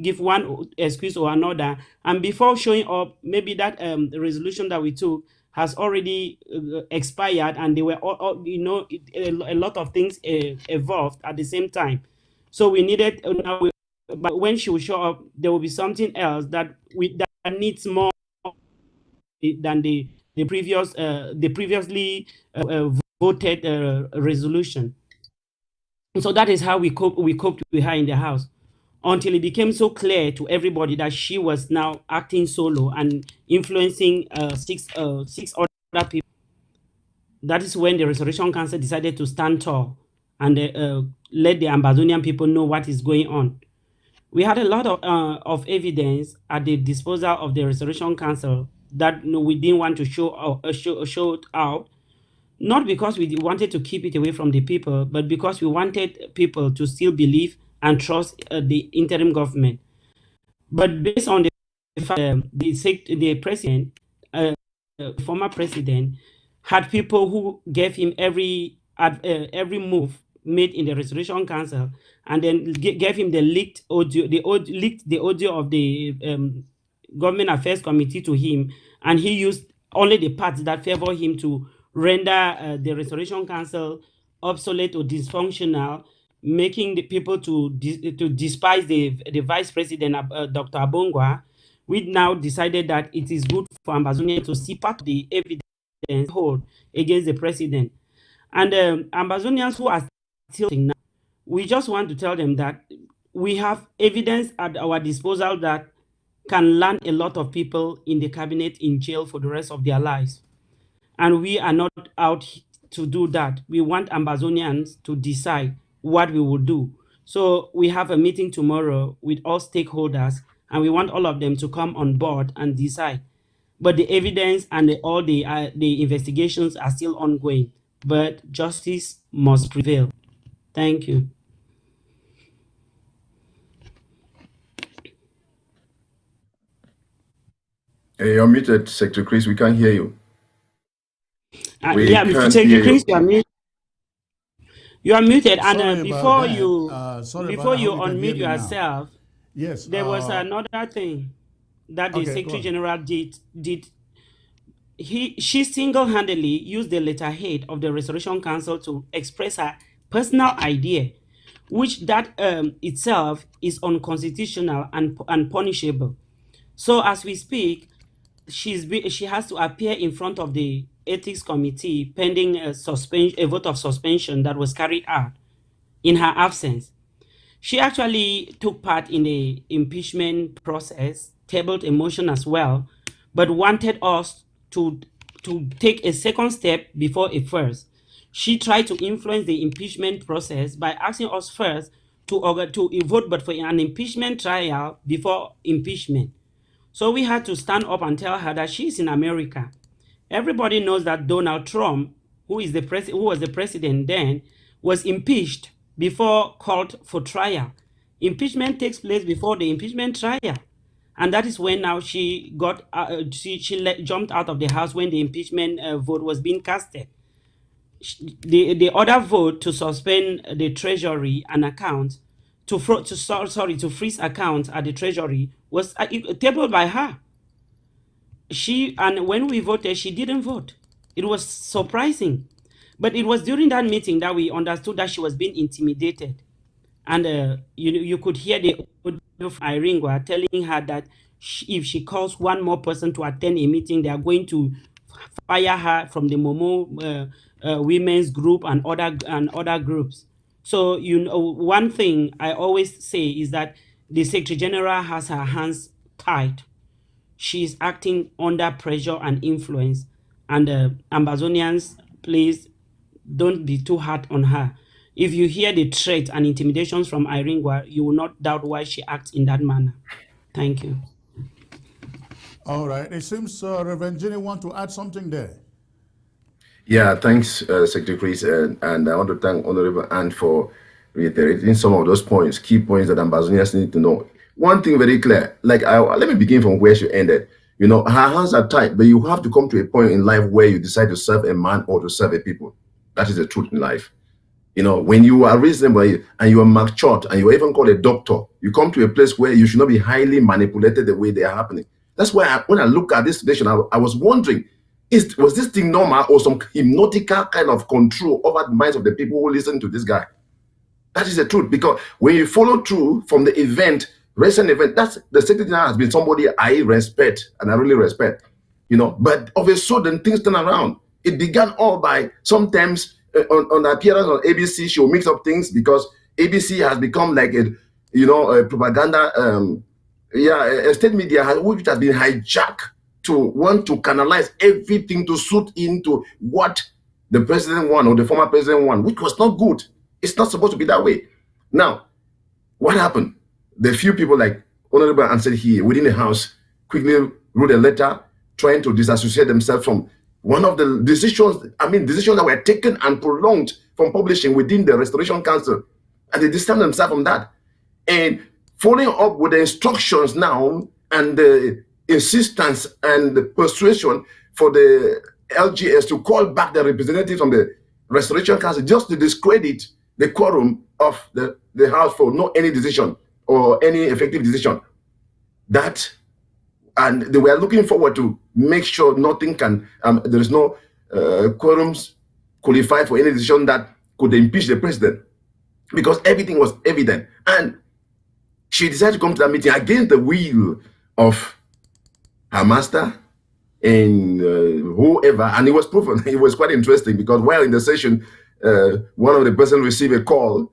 give one excuse or another. And before showing up, maybe that the resolution that we took has already expired, and they were a lot of things evolved at the same time. So we needed but when she will show up, there will be something else that needs more than the previously voted resolution. And so that is how we coped with her in the house, until it became so clear to everybody that she was now acting solo and influencing six other people. That is when the Restoration Council decided to stand tall and let the Ambazonian people know what is going on. We had a lot of evidence at the disposal of the Restoration Council that we didn't want to show it out, not because we wanted to keep it away from the people, but because we wanted people to still believe and trust the interim government. But based on the fact the president, former president, had people who gave him every move made in the Restoration Council, and then gave him the leaked audio, leaked the audio of the Government Affairs Committee to him, and he used only the parts that favor him to render the Restoration Council obsolete or dysfunctional, making the people to despise the Vice President, Dr. Abongwa. We now decided that it is good for Ambazonia to see part of the evidence hold against the president. And Ambazonians who are still now, we just want to tell them that we have evidence at our disposal that can land a lot of people in the cabinet in jail for the rest of their lives. And we are not out to do that. We want Ambazonians to decide what we will do. So we have a meeting tomorrow with all stakeholders, and we want all of them to come on board and decide. But the evidence and all the investigations are still ongoing. But justice must prevail. Thank you. Hey, you're muted, Secretary Chris. We can't hear you. Yeah, Secretary Chris, you are muted. You are muted, and before you unmute yourself, yes, there was another thing that the Secretary General did. She single-handedly used the letterhead of the Restoration Council to express her personal idea, which that itself is unconstitutional and punishable. So as we speak, she has to appear in front of the Ethics Committee pending a vote of suspension that was carried out in her absence. She actually took part in the impeachment process, tabled a motion as well, but wanted us to take a second step before a first. She tried to influence the impeachment process by asking us first to vote but for an impeachment trial before impeachment. So we had to stand up and tell her that she's in America. Everybody knows that Donald Trump, who was the president then, was impeached before called for trial. Impeachment takes place before the impeachment trial. And that is when now she got jumped out of the house when the impeachment vote was being casted. The other vote to suspend the treasury and account, to freeze accounts at the treasury was tabled by her. And when we voted, she didn't vote. It was surprising. But it was during that meeting that we understood that she was being intimidated. And you could hear the Irene were telling her that if she calls one more person to attend a meeting, they are going to fire her from the Momo women's group and other groups. So one thing I always say is that the Secretary General has her hands tied. She is acting under pressure and influence, and Ambazonians, please don't be too hard on her. If you hear the threats and intimidations from Irene, you will not doubt why she acts in that manner. Thank you. All right. It seems Reverend Jenny want to add something there. Yeah, thanks, Secretary Chris, and I want to thank Honorable Ann for reiterating some of those points, key points that Ambazonians need to know. One thing very clear, like let me begin from where she ended. You know, her hands are tight, but you have to come to a point in life where you decide to serve a man or to serve a people. That is the truth in life. You know, when you are reasonable and you are matured and you are even called a doctor, you come to a place where you should not be highly manipulated the way they are happening. That's why when I look at this situation, I was wondering, was this thing normal or some hypnotical kind of control over the minds of the people who listen to this guy? That is the truth, because when you follow through from the event, recent event, that's the Secretary General has been somebody I respect and I really respect, you know, but of a sudden things turn around. It began all by sometimes on the appearance on ABC, she will mix up things because ABC has become like a propaganda, a state media which has been hijacked to want to canalize everything to suit into what the president want or the former president want, which was not good. It's not supposed to be that way. Now, what happened? The few people like Honorable answered here within the House quickly wrote a letter trying to disassociate themselves from one of the decisions that were taken and prolonged from publishing within the Restoration Council. And they distanced themselves from that. And following up with the instructions now and the insistence and the persuasion for the LGS to call back the representatives from the Restoration Council just to discredit the quorum of the House for no any decision or any effective decision. And they were looking forward to make sure nothing can, there is no quorums qualified for any decision that could impeach the president, because everything was evident. And she decided to come to that meeting against the will of her master and whoever, and it was proven. It was quite interesting because while in the session, one of the person received a call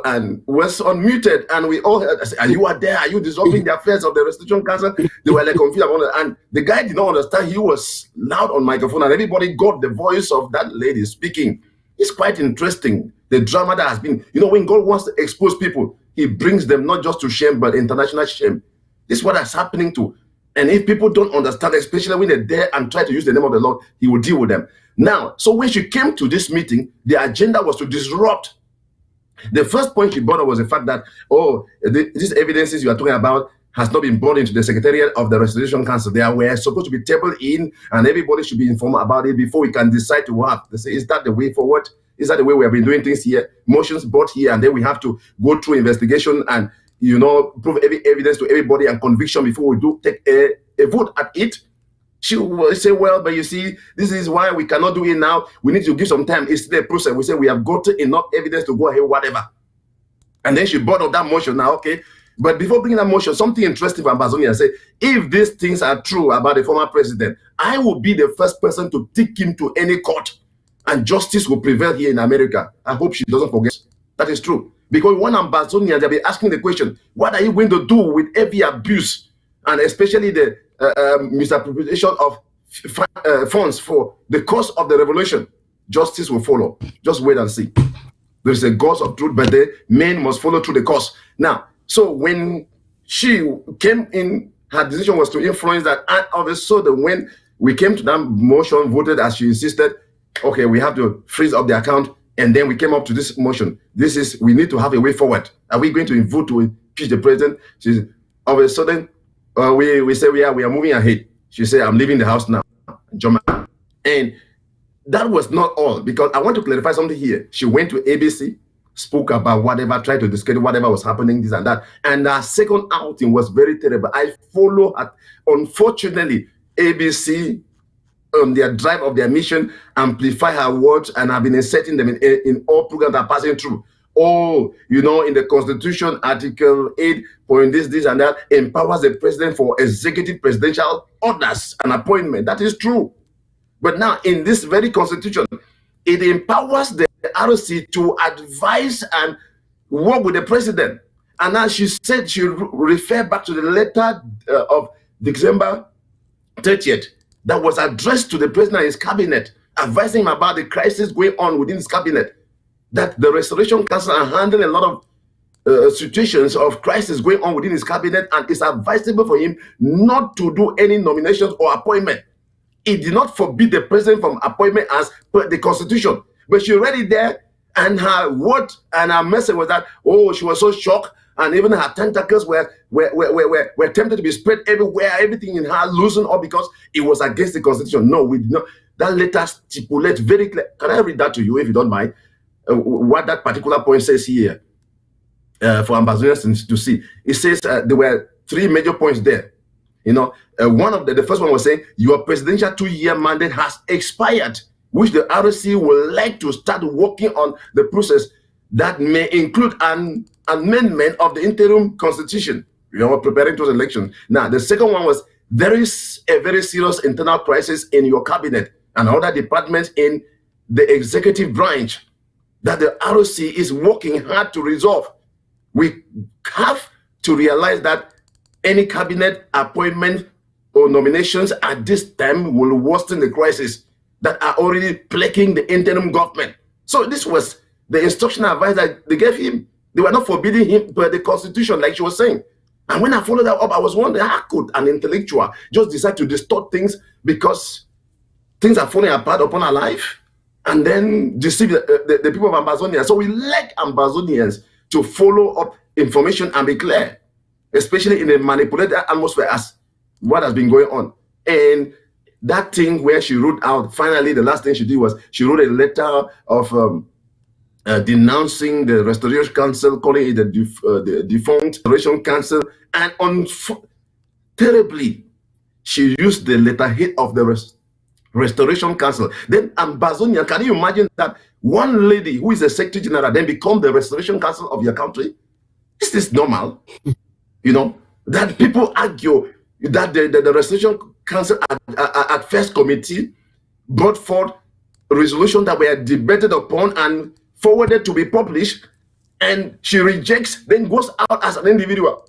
and was unmuted, and we all heard, are you there? Are you disrupting the affairs of the Restitution Council? They were like confused about it, and the guy did not understand. He was loud on microphone, and everybody got the voice of that lady speaking. It's quite interesting, the drama that has been. You know, when God wants to expose people, he brings them not just to shame, but international shame. This is what is happening to. And if people don't understand, especially when they're there and try to use the name of the Lord, he will deal with them. Now, so when she came to this meeting, the agenda was to disrupt. The first point she brought up was the fact that, these evidences you are talking about has not been brought into the Secretariat of the Restoration Council. They were supposed to be tabled in, and everybody should be informed about it before we can decide to work. They say, is that the way forward? Is that the way we have been doing things here? Motions brought here, and then we have to go through investigation and, prove every evidence to everybody and conviction before we do take a vote at it. She will say, well, but you see, this is why we cannot do it now. We need to give some time. It's the process. We say we have got enough evidence to go ahead, whatever. And then she brought up that motion now, okay. But before bringing that motion, something interesting from Ambazonia said, if these things are true about the former president, I will be the first person to take him to any court and justice will prevail here in America. I hope she doesn't forget. That is true. Because one Ambazonia, they'll be asking the question, what are you going to do with every abuse and especially the misappropriation of funds for the cause of the revolution? Justice will follow. Just wait and see. There is a cause of truth, but the men must follow through the cause. Now, so when she came in, her decision was to influence that. And all of a sudden, when we came to that motion, voted as she insisted, okay, we have to freeze up the account. And then we came up to this motion. We need to have a way forward. Are we going to vote to impeach the president? All of a sudden, we say we are moving ahead. She said, I'm leaving the house now. And that was not all, because I want to clarify something here. She went to ABC, spoke about whatever, tried to discredit whatever was happening, this and that. And her second outing was very terrible. I follow her. Unfortunately, ABC, on their drive of their mission, amplify her words and have been inserting them in all programs that are passing through. oh, you know, in the Constitution, Article 8, point this, and that, empowers the president for executive presidential orders and appointment. That is true. But now, in this very Constitution, it empowers the ROC to advise and work with the president. And now she said she referred back to the letter of December 30th that was addressed to the president and his cabinet, advising him about the crisis going on within his cabinet, that the Restoration Council are handling a lot of situations of crisis going on within his cabinet, and it's advisable for him not to do any nominations or appointment. It did not forbid the president from appointment as per the Constitution, but she read it there, and her word and her message was that, oh, she was so shocked, and even her tentacles were tempted to be spread everywhere, everything in her loosened up because it was against the Constitution. No, we did not. That letter stipulates very clear. Can I read that to you, if you don't mind? What that particular point says here for ambassadors to see. It says there were 3 major points there. You know, one of the first one was saying your presidential 2-year mandate has expired, which the ROC will like to start working on the process that may include an amendment of the interim constitution. You know, preparing to the election. Now, the second one was there is a very serious internal crisis in your cabinet and other departments in the executive branch that the ROC is working hard to resolve. We have to realize that any cabinet appointment or nominations at this time will worsen the crisis that are already plaguing the interim government. So this was the instructional advice that they gave him. They were not forbidding him by the Constitution, like she was saying. And when I followed that up, I was wondering, how could an intellectual just decide to distort things because things are falling apart upon our life and then deceive the people of Ambazonia? So we like Ambazonians to follow up information and be clear, especially in a manipulated atmosphere as what has been going on. And that thing where she wrote out, finally, the last thing she did was she wrote a letter of denouncing the Restoration Council, calling it the defunct Restoration Council, and terribly, she used the letterhead of the Restoration Council. Then Ambazonia, can you imagine that one lady who is the Secretary General then become the Restoration Council of your country? Is this normal? You know, that people argue that the Restoration Council at first committee brought forth a resolution that were debated upon and forwarded to be published, and she rejects, then goes out as an individual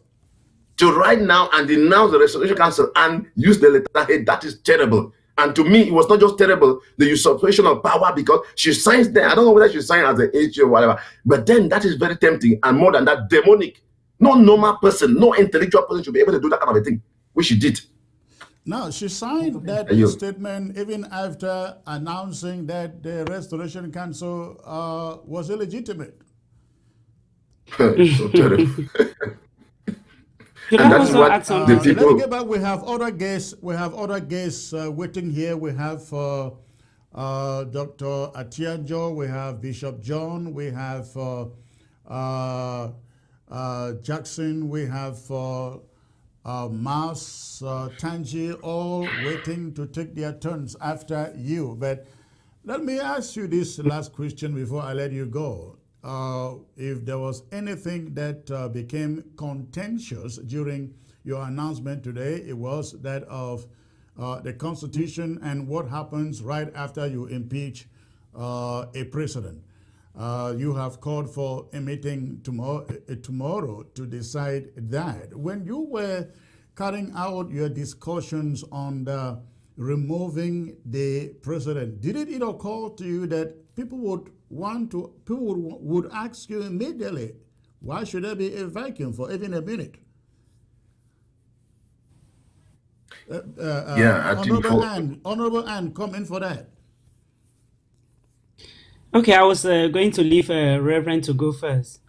to write now and denounce the Restoration Council and use the letterhead. That is terrible. And to me, it was not just terrible, the usurpation of power, because she signs there. I don't know whether she signed as an AG or whatever, but then that is very tempting, and more than that, demonic. No normal person, no intellectual person should be able to do that kind of a thing, which she did. Now, she signed that statement even after announcing that the Restoration Council was illegitimate. So terrible. And that's what the people. Let me get back. We have other guests. We have other guests waiting here. We have Dr. Atiajo. We have Bishop John. We have Jackson. We have Mas, Tanji, all waiting to take their turns after you. But let me ask you this last question before I let you go. If there was anything that became contentious during your announcement today, it was that of the Constitution and what happens right after you impeach a president. You have called for a meeting tomorrow to decide that. When you were carrying out your discussions on the removing the president, did it occur to you that people would ask you immediately, why should there be a vacuum for even a minute? Honorable Anne, come in for that. Okay, I was going to leave Reverend to go first.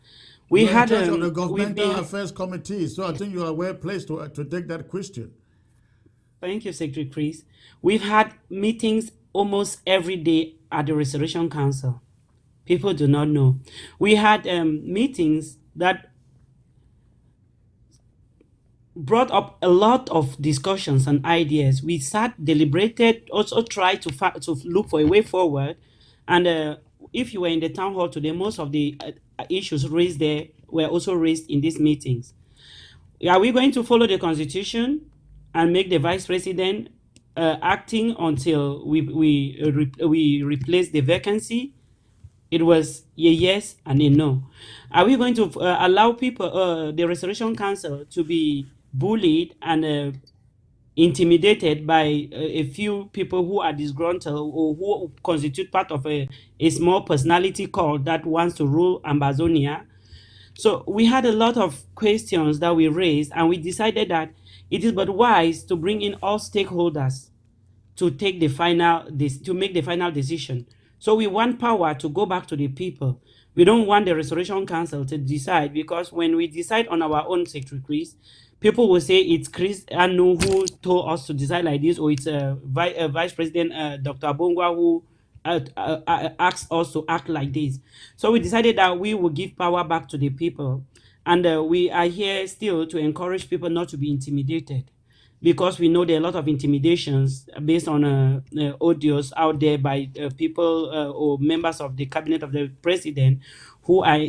We had the Governmental Affairs Committee, so I think you are well placed to take that question. Thank you, Secretary Chris. We've had meetings almost every day at the Restoration Council. People do not know. We had meetings that brought up a lot of discussions and ideas. We sat, deliberated, also tried to look for a way forward. And if you were in the town hall today, most of the issues raised there were also raised in these meetings. Are we going to follow the constitution and make the vice president acting until we replace the vacancy? It was a yes and a no. Are we going to allow people, the Restoration Council, to be bullied and intimidated by a few people who are disgruntled or who constitute part of a small personality cult that wants to rule Ambazonia? So we had a lot of questions that we raised, and we decided that it is but wise to bring in all stakeholders to take the final to make the final decision. So we want power to go back to the people. We don't want the Restoration Council to decide, because when we decide on our own, secretaries, people will say it's Chris Anu who told us to decide like this, or it's Vice President Dr. Abongwa who asked us to act like this. So we decided that we will give power back to the people, and we are here still to encourage people not to be intimidated, because we know there are a lot of intimidations based on audios out there by people or members of the cabinet of the president who are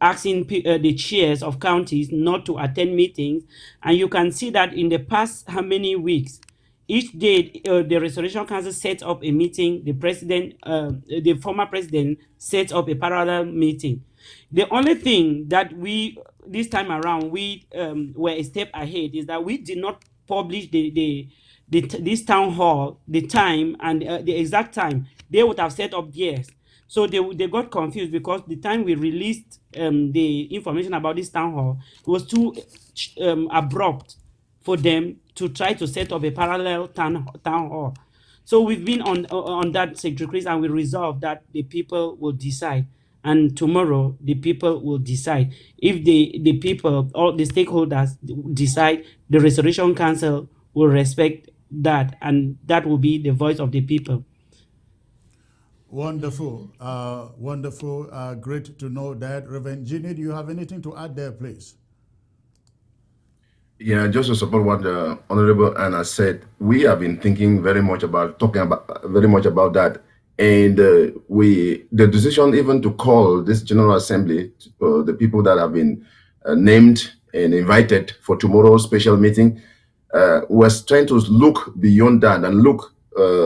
asking the chairs of counties not to attend meetings. And you can see that in the past how many weeks, each day the Restoration Council sets up a meeting, the former president sets up a parallel meeting. The only thing that we, this time around, we were a step ahead is that we did not publish this town hall, the time and the exact time. They would have set up theirs. So they got confused, because the time we released the information about this town hall, it was too abrupt for them to try to set up a parallel town hall. So we've been on that, Secretary Chris, and we resolved that the people will decide. And tomorrow, the people will decide. If the people, all the stakeholders decide, the Restoration Council will respect that, and that will be the voice of the people. Wonderful. Wonderful. Great to know that. Reverend Ginny, do you have anything to add there, please? Yeah, just to support what the Honorable Anna said, we have been thinking very much about that. And the decision even to call this General Assembly, the people that have been named and invited for tomorrow's special meeting, was trying to look beyond that and look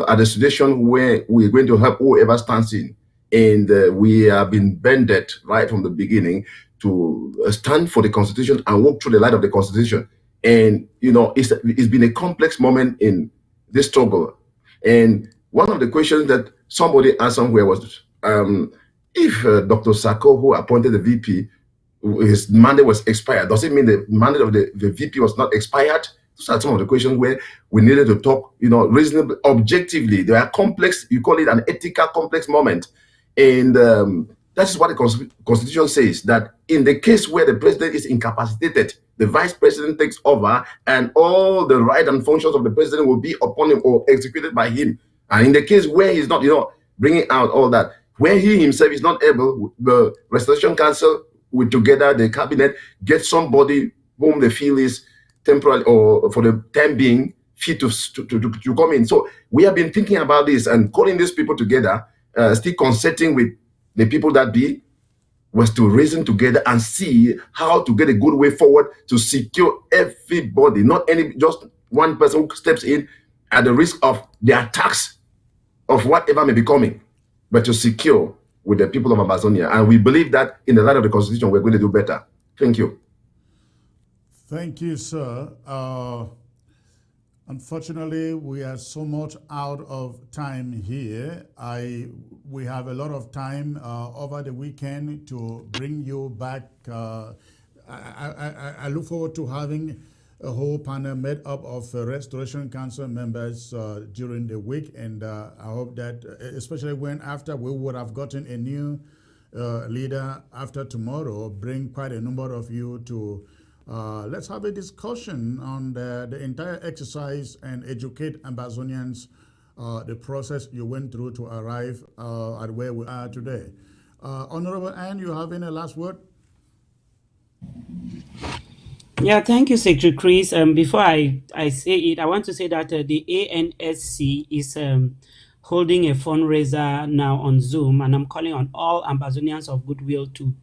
at the situation where we're going to help whoever stands in. And we have been bended right from the beginning to stand for the Constitution and walk through the light of the Constitution. And, you know, it's been a complex moment in this struggle. And one of the questions that somebody asked somewhere was, if Dr. Sako, who appointed the VP, his mandate was expired, does it mean the mandate of the VP was not expired? Those are some of the questions where we needed to talk, you know, reasonably, objectively. They are complex, you call it an ethical complex moment. And that is what the Constitution says, that in the case where the president is incapacitated, the vice president takes over, and all the right and functions of the president will be upon him or executed by him. And in the case where he's not, you know, bringing out all that, where he himself is not able, the Restoration Council, with together the cabinet, get somebody whom they feel is temporarily or for the time being fit to come in. So we have been thinking about this and calling these people together, still consulting with the people that be, was to reason together and see how to get a good way forward to secure everybody, not just one person who steps in at the risk of the attacks of whatever may be coming, but to secure with the people of Amazonia. And we believe that in the light of the Constitution, we're going to do better. Thank you. Thank you, sir. Unfortunately, we are so much out of time here. We have a lot of time over the weekend to bring you back. I look forward to having a whole panel made up of Restoration Council members during the week, and I hope that, especially when after we would have gotten a new leader after tomorrow, bring quite a number of you to let's have a discussion on the entire exercise and educate Ambazonians the process you went through to arrive at where we are today. Honorable Anne, you have any last word? Yeah, thank you, Secretary Chris. Before I say it, I want to say that the ANSC is holding a fundraiser now on Zoom, and I'm calling on all Ambazonians of goodwill to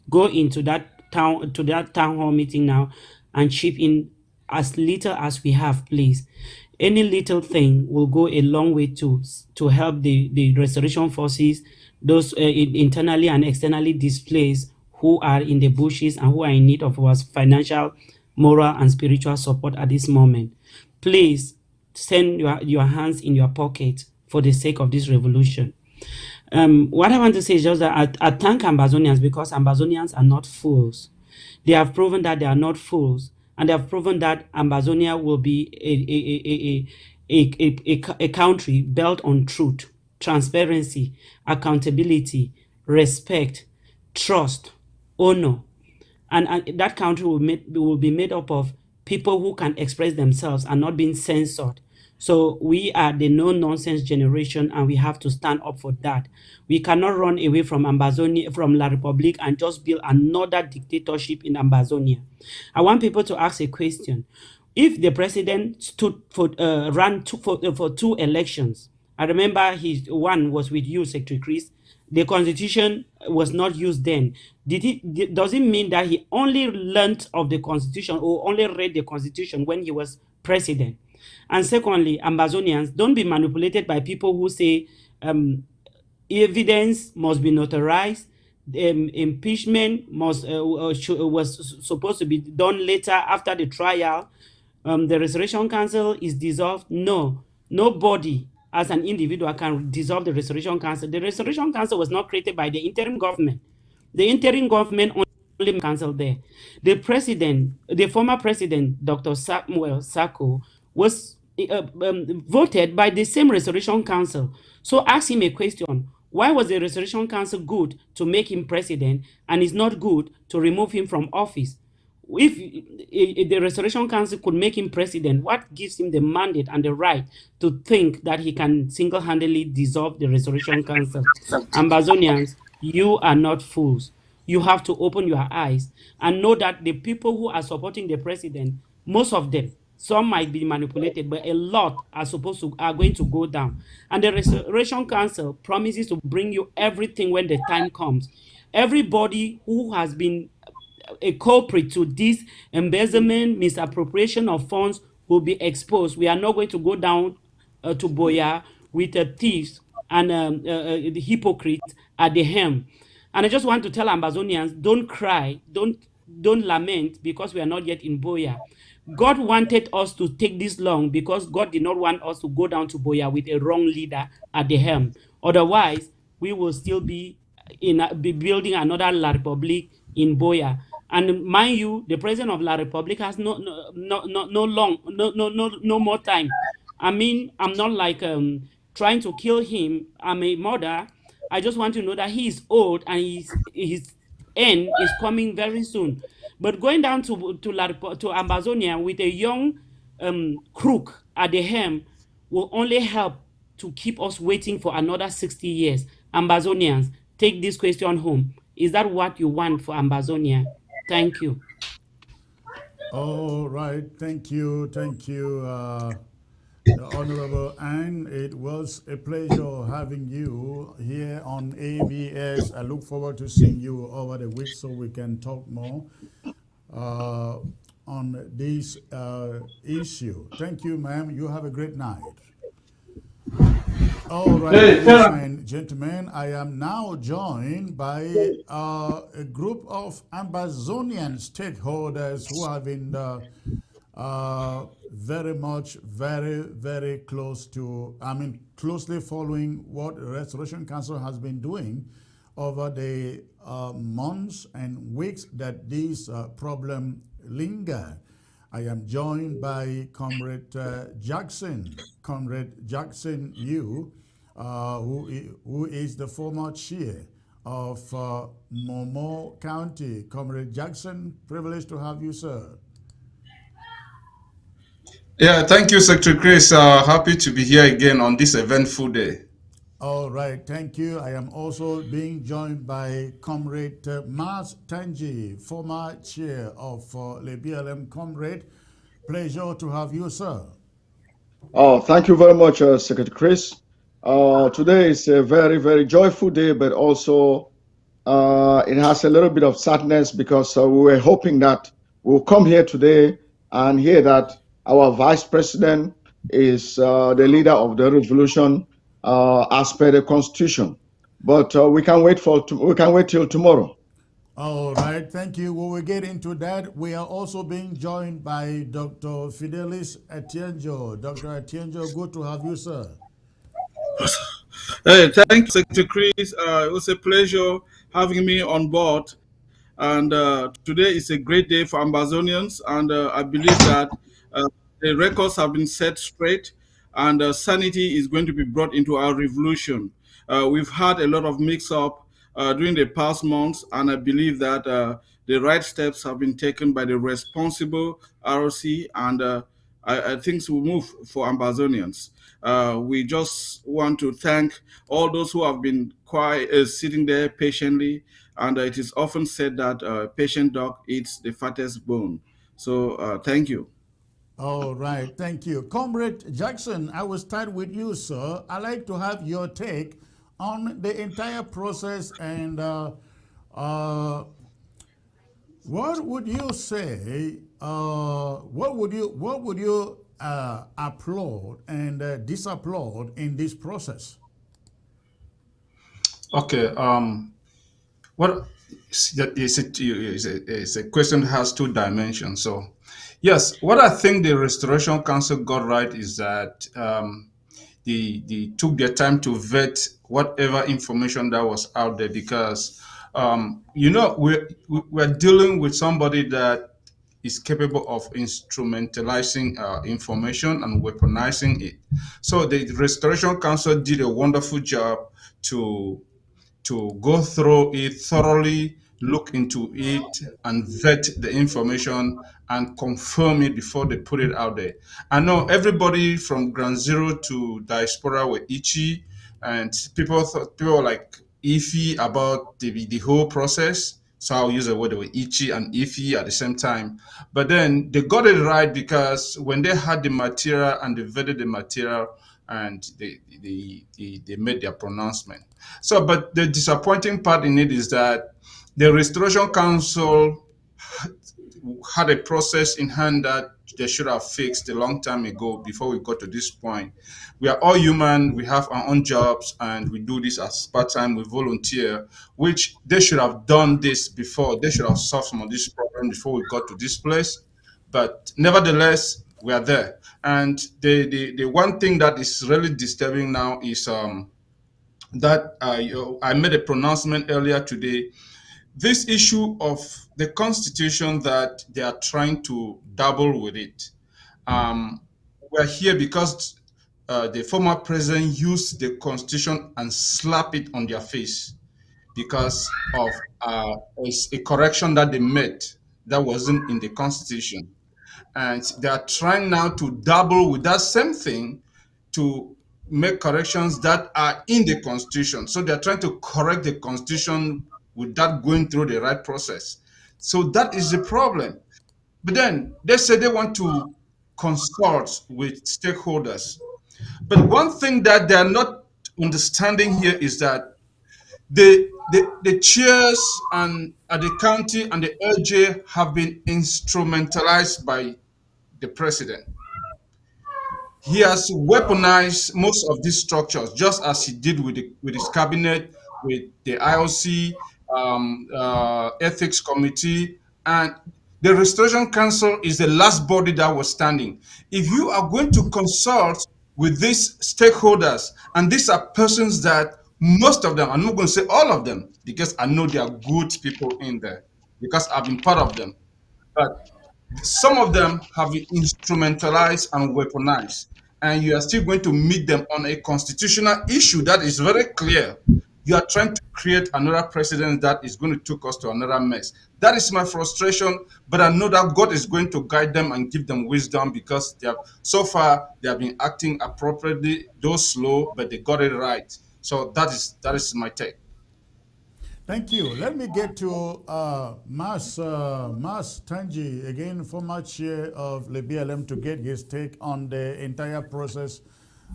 go into that town hall meeting now and chip in as little as we have, please. Any little thing will go a long way to help the restoration forces, those internally and externally displaced who are in the bushes and who are in need of our financial, moral, and spiritual support at this moment. Please send your hands in your pocket for the sake of this revolution. What I want to say is just that I thank Ambazonians, because Ambazonians are not fools. They have proven that they are not fools, and they have proven that Ambazonia will be a country built on truth, transparency, accountability, respect, trust, honor, and that country will be made up of people who can express themselves and not being censored. So we are the no-nonsense generation, and we have to stand up for that. We cannot run away from Ambazonia, from La Republique, and just build another dictatorship in Ambazonia. I want people to ask a question. If the president ran for two elections, I remember one was with you, Secretary Chris. The constitution was not used then. Does it mean that he only learnt of the constitution or only read the constitution when he was president? And secondly, Ambazonians, don't be manipulated by people who say evidence must be notarized, impeachment was supposed to be done later after the trial, the Restoration Council is dissolved. No, nobody as an individual can dissolve the Restoration Council. The Restoration Council was not created by the interim government. The interim government only council there. The president, the former president, Dr. Samuel Sako, was voted by the same Restoration Council. So ask him a question. Why was the Restoration Council good to make him president and is not good to remove him from office? If the Restoration Council could make him president, what gives him the mandate and the right to think that he can single-handedly dissolve the Restoration Council? Ambazonians, you are not fools. You have to open your eyes and know that the people who are supporting the president, most of them, some might be manipulated, but a lot are going to go down. And the Restoration Council promises to bring you everything when the time comes. Everybody who has been a culprit to this embezzlement, misappropriation of funds will be exposed. We are not going to go down to Boya with thieves and the hypocrites at the helm. And I just want to tell Ambazonians, don't cry, don't lament because we are not yet in Boya. God wanted us to take this long because God did not want us to go down to Boya with a wrong leader at the helm. Otherwise, we will still be building another La Republique in Boya. And mind you, the president of La Republique has no more time. I mean, I'm not like trying to kill him. I'm a mother. I just want to know that he is old and his end is coming very soon. But going down to Ambazonia with a young crook at the helm will only help to keep us waiting for another 60 years. Ambazonians, take this question home. Is that what you want for Ambazonia? Thank you. All right. Thank you. Honorable Anne, it was a pleasure having you here on ABS. I look forward to seeing you over the week so we can talk more on this issue. Thank you, ma'am. You have a great night. All right, ladies and gentlemen, I am now joined by a group of Ambazonian stakeholders who have been very close to, closely following what the Restoration Council has been doing over the months and weeks that this problem linger. I am joined by Comrade Jackson. Comrade Jackson Yu, who is the former chair of Momo County. Comrade Jackson, privileged to have you, sir. Yeah, thank you, Secretary Chris. Happy to be here again on this eventful day. All right, thank you. I am also being joined by Comrade Mas Tanji, former chair of the BLM. Comrade, pleasure to have you, sir. Oh, thank you very much, Secretary Chris. Today is a very, very joyful day, but also it has a little bit of sadness because we were hoping that we'll come here today and hear that our vice president is the leader of the revolution as per the constitution. But we can wait till tomorrow. All right, thank you. We will get into that. We are also being joined by Dr. Fidelis Atienjo. Dr. Atienjo, good to have you, sir. Hey, thank you, Secretary Chris. It was a pleasure having me on board. And today is a great day for Ambazonians. And I believe that the records have been set straight and sanity is going to be brought into our revolution. We've had a lot of mix up during the past months, and I believe that the right steps have been taken by the responsible ROC, and things will move for Ambazonians. We just want to thank all those who have been quiet, sitting there patiently. And it is often said that patient dog eats the fattest bone. So thank you. All right, thank you. Comrade Jackson, I will start with you, sir. I'd like to have your take on the entire process and what would you say, what would you applaud and disapplaud in this process? Okay. What is a question that has two dimensions. So, yes, what I think the Restoration Council got right is that they took their time to vet whatever information that was out there because we're dealing with somebody that is capable of instrumentalizing information and weaponizing it. So the Restoration Council did a wonderful job to go through it thoroughly, look into it, and vet the information and confirm it before they put it out there. I know everybody from ground zero to diaspora were itchy, and people were like iffy about the whole process. So I'll use the word, they were itchy and iffy at the same time. But then they got it right because when they had the material and they vetted the material and they made their pronouncement. So, but the disappointing part in it is that the Restoration Council had a process in hand that they should have fixed a long time ago before we got to this point. We are all human, we have our own jobs, and we do this as part-time, we volunteer, which they should have done this before. They should have solved some of this problem before we got to this place. But nevertheless, we are there. And the one thing that is really disturbing now is that I made a pronouncement earlier today. This issue of the constitution that they are trying to dabble with it. We're here because the former president used the constitution and slapped it on their face because of a correction that they made that wasn't in the constitution. And they are trying now to dabble with that same thing to make corrections that are in the constitution. So they're trying to correct the constitution without going through the right process. So that is the problem. But then they say they want to consult with stakeholders. But one thing that they're not understanding here is that the chairs and at the county and the LJ have been instrumentalized by the president. He has weaponized most of these structures, just as he did with his cabinet, with the IOC, ethics committee, and the Restoration Council is the last body that was standing. If you are going to consult with these stakeholders, and these are persons that most of them, I'm not going to say all of them, because I know there are good people in there, because I've been part of them. But some of them have been instrumentalized and weaponized, and you are still going to meet them on a constitutional issue that is very clear. You are trying to create another precedent that is going to take us to another mess. That is my frustration, but I know that God is going to guide them and give them wisdom because they have so far they have been acting appropriately, though slow, but they got it right. So that is my take. Thank you. Let me get to Mas Tanji, again, former chair of the BLM, to get his take on the entire process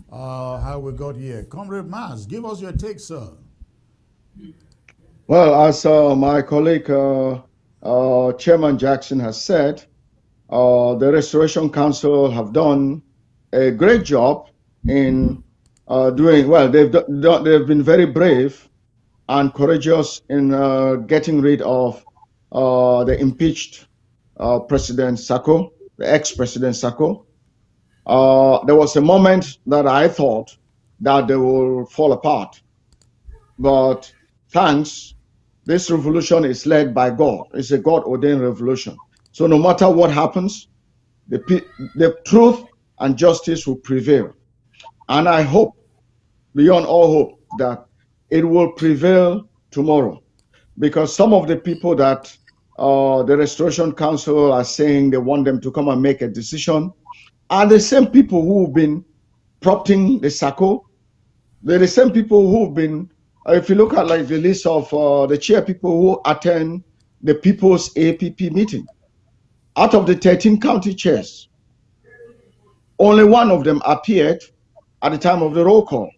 how we got here. Comrade Mars, give us your take, sir. Well, as my colleague Chairman Jackson has said, the Restoration Council have done a great job in doing well. They've been very brave and courageous in getting rid of the impeached President Sako, the ex-President Sako. There was a moment that I thought that they will fall apart, but thanks, this revolution is led by God. It's a God-ordained revolution. So no matter what happens, the truth and justice will prevail. And I hope, beyond all hope, that it will prevail tomorrow. Because some of the people that the Restoration Council are saying they want them to come and make a decision are the same people who've been prompting the Sako. They're the same people who've been, if you look at like the list of the chair people who attend the People's APP meeting, out of the 13 county chairs, only one of them appeared at the time of the roll call.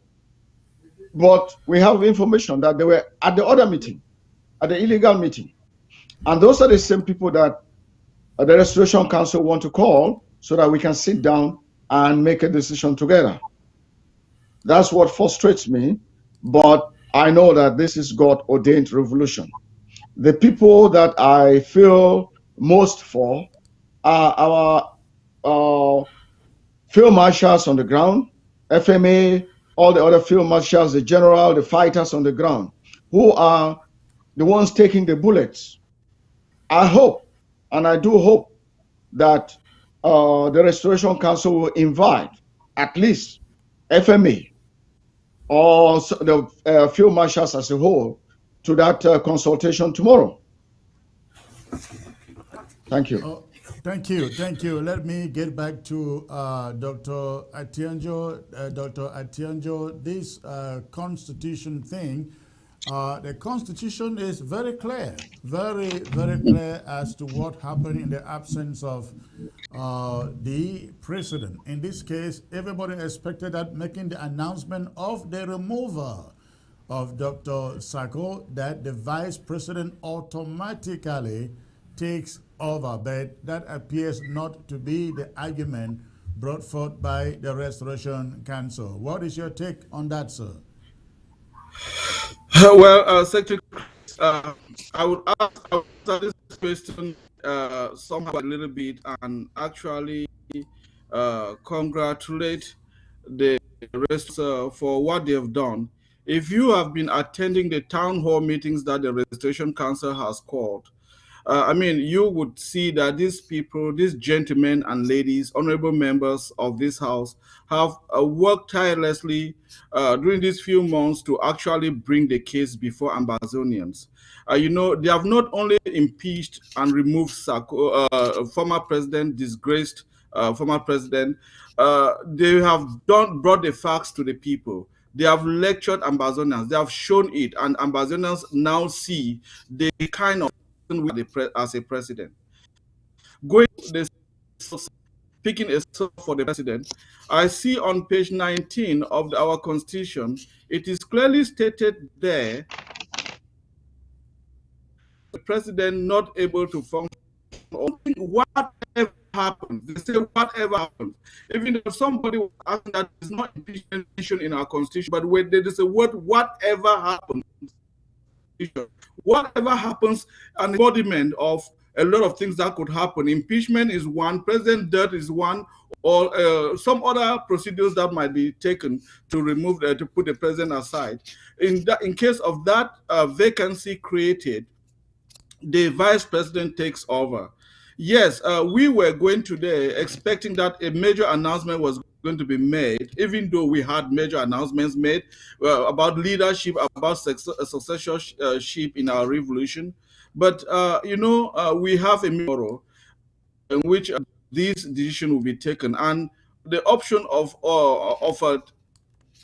But we have information that they were at the other meeting, at the illegal meeting. And those are the same people that the Restoration Council want to call so that we can sit down and make a decision together. That's what frustrates me, but I know that this is God-ordained revolution. The people that I feel most for are our field marshals on the ground, FMA, all the other field marshals, the general, the fighters on the ground, who are the ones taking the bullets. I hope, and I do hope, that the Restoration Council will invite at least FMA or the field marshals as a whole to that consultation tomorrow. Thank you. Thank you. Thank you. Let me get back to Dr. Atienjo. Dr. Atienjo, this constitution thing, the constitution is very clear, very, very clear as to what happened in the absence of the president. In this case, everybody expected that making the announcement of the removal of Dr. Sako, that the vice president automatically takes over, but that appears not to be the argument brought forth by the Restoration Council. What is your take on that, sir? Well, Secretary, I would answer this question somehow a little bit and actually congratulate the rest for what they have done. If you have been attending the town hall meetings that the Restoration Council has called, I mean, you would see that these people, these gentlemen and ladies, honorable members of this house, have worked tirelessly during these few months to actually bring the case before Ambazonians. You know, they have not only impeached and removed Sako, former president, disgraced former president, they have brought the facts to the people. They have lectured Ambazonians. They have shown it, and Ambazonians now see the kind of as a president. Going to picking a song for the president, I see on page 19 of our constitution, it is clearly stated there, the president not able to function. Whatever happens, they say whatever happens. Even if somebody was asking that is not impeachment in our constitution, but when there is a word, whatever happens, whatever happens, an embodiment of a lot of things that could happen. Impeachment is one, president death is one, or some other procedures that might be taken to remove, to put the president aside. In case of that vacancy created, the vice president takes over. Yes, we were going today expecting that a major announcement was going to be made, even though we had major announcements made about leadership, about successorship in our revolution. But, you know, we have a tomorrow in which this decision will be taken. And the option of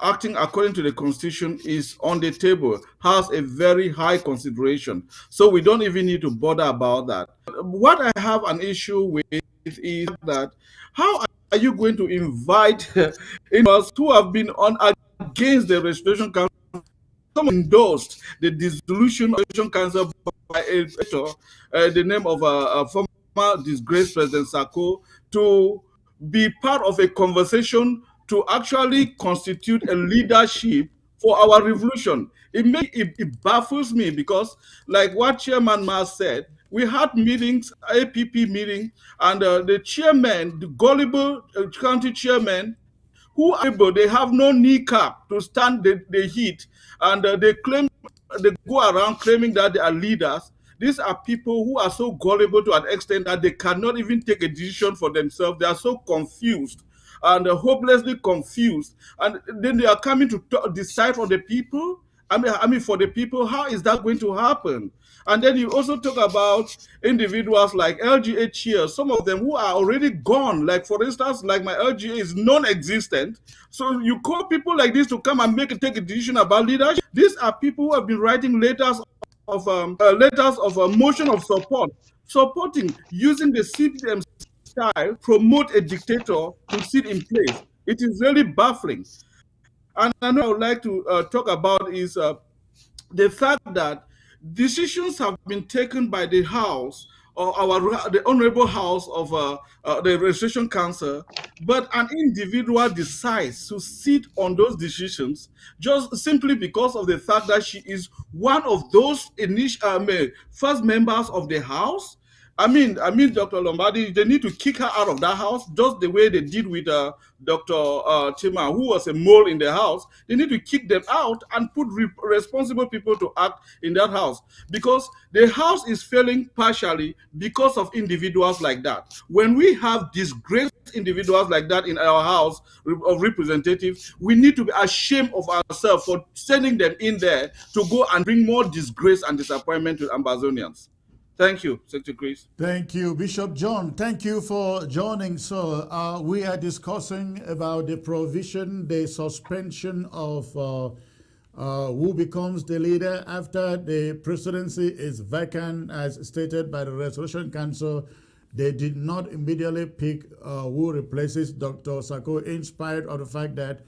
acting according to the constitution is on the table, has a very high consideration. So we don't even need to bother about that. What I have an issue with is that how are are you going to invite individuals who have been on against the Restoration Council? Some endorsed the dissolution of the Restoration Council by the name of a former disgraced President Sako, to be part of a conversation to actually constitute a leadership for our revolution. It baffles me because, like what Chairman Mas said, we had meetings, APP meeting, and the chairman, the gullible county chairman, who are able, they have no kneecap to stand the heat, and they go around claiming that they are leaders. These are people who are so gullible to an extent that they cannot even take a decision for themselves. They are so confused and hopelessly confused, and then they are coming to decide for the people. I mean, for the people, how is that going to happen? And then you also talk about individuals like LGA chairs, some of them who are already gone. Like, for instance, like my LGA is non-existent. So you call people like this to come and take a decision about leadership. These are people who have been writing letters of motion of support, supporting, using the CPM style, promote a dictator to sit in place. It is really baffling. And another I would like to talk about is the fact that decisions have been taken by the House, or the Honorable House of the Registration Council, but an individual decides to sit on those decisions just simply because of the fact that she is one of those first members of the House. I mean, Dr. Lombardi, they need to kick her out of that house, just the way they did with Dr. Chima, who was a mole in the house. They need to kick them out and put responsible people to act in that house, because the house is failing partially because of individuals like that. When we have disgraced individuals like that in our house of representatives, we need to be ashamed of ourselves for sending them in there to go and bring more disgrace and disappointment to Ambazonians. Thank you, Secretary Chris. Thank you, Bishop John. Thank you for joining. So we are discussing about the provision, the suspension of who becomes the leader after the presidency is vacant, as stated by the Restoration Council. They did not immediately pick who replaces Dr. Sako, in spite of the fact that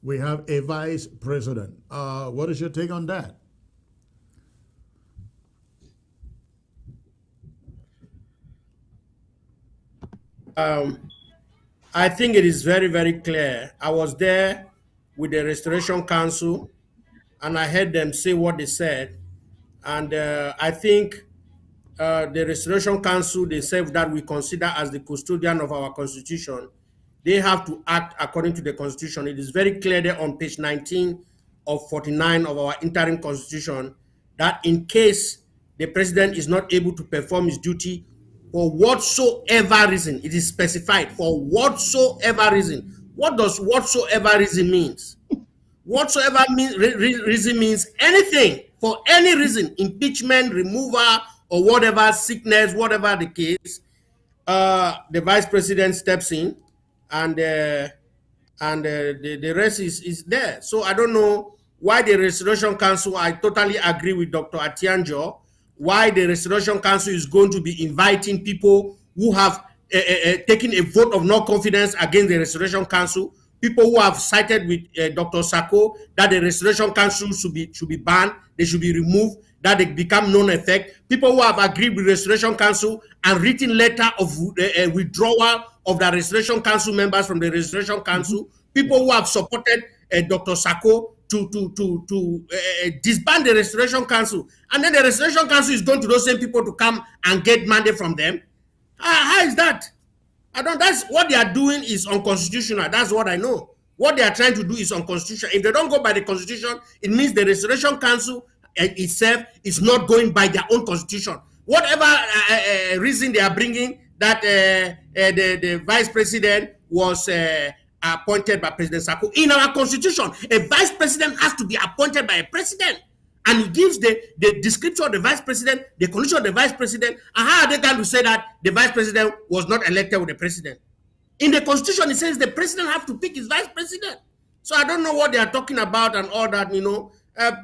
we have a vice president. What is your take on that? I think it is very, very clear. I was there with the Restoration Council, and I heard them say what they said. And I think the Restoration Council, they said that we consider as the custodian of our Constitution, they have to act according to the Constitution. It is very clear there on page 19 of 49 of our interim Constitution that in case the president is not able to perform his duty for whatsoever reason, it is specified, for whatsoever reason. What does whatsoever reason means? Whatsoever reason means anything, for any reason, impeachment, removal, or whatever, sickness, whatever the case, the vice president steps in, and the rest is there. So I don't know why the Restoration Council, I totally agree with Dr. Atianjo, why the Restoration Council is going to be inviting people who have taken a vote of no confidence against the Restoration Council, people who have sided with Dr. Sako, that the Restoration Council should be banned, they should be removed, that they become non-effect, people who have agreed with Restoration Council and written letter of withdrawal of the Restoration Council members from the Restoration Council, people who have supported Dr. Sako to disband the Restoration Council, and then the Restoration Council is going to those same people to come and get mandate from them. How is that? That's what they are doing is unconstitutional. That's what I know. What they are trying to do is unconstitutional. If they don't go by the Constitution, it means the Restoration Council itself is not going by their own Constitution. Whatever reason they are bringing that the vice president was appointed by President Sako. In our Constitution, a vice president has to be appointed by a president. And it gives the description of the vice president, the condition of the vice president, and how are they going to say that the vice president was not elected with the president? In the Constitution, it says the president has to pick his vice president. So I don't know what they are talking about and all that,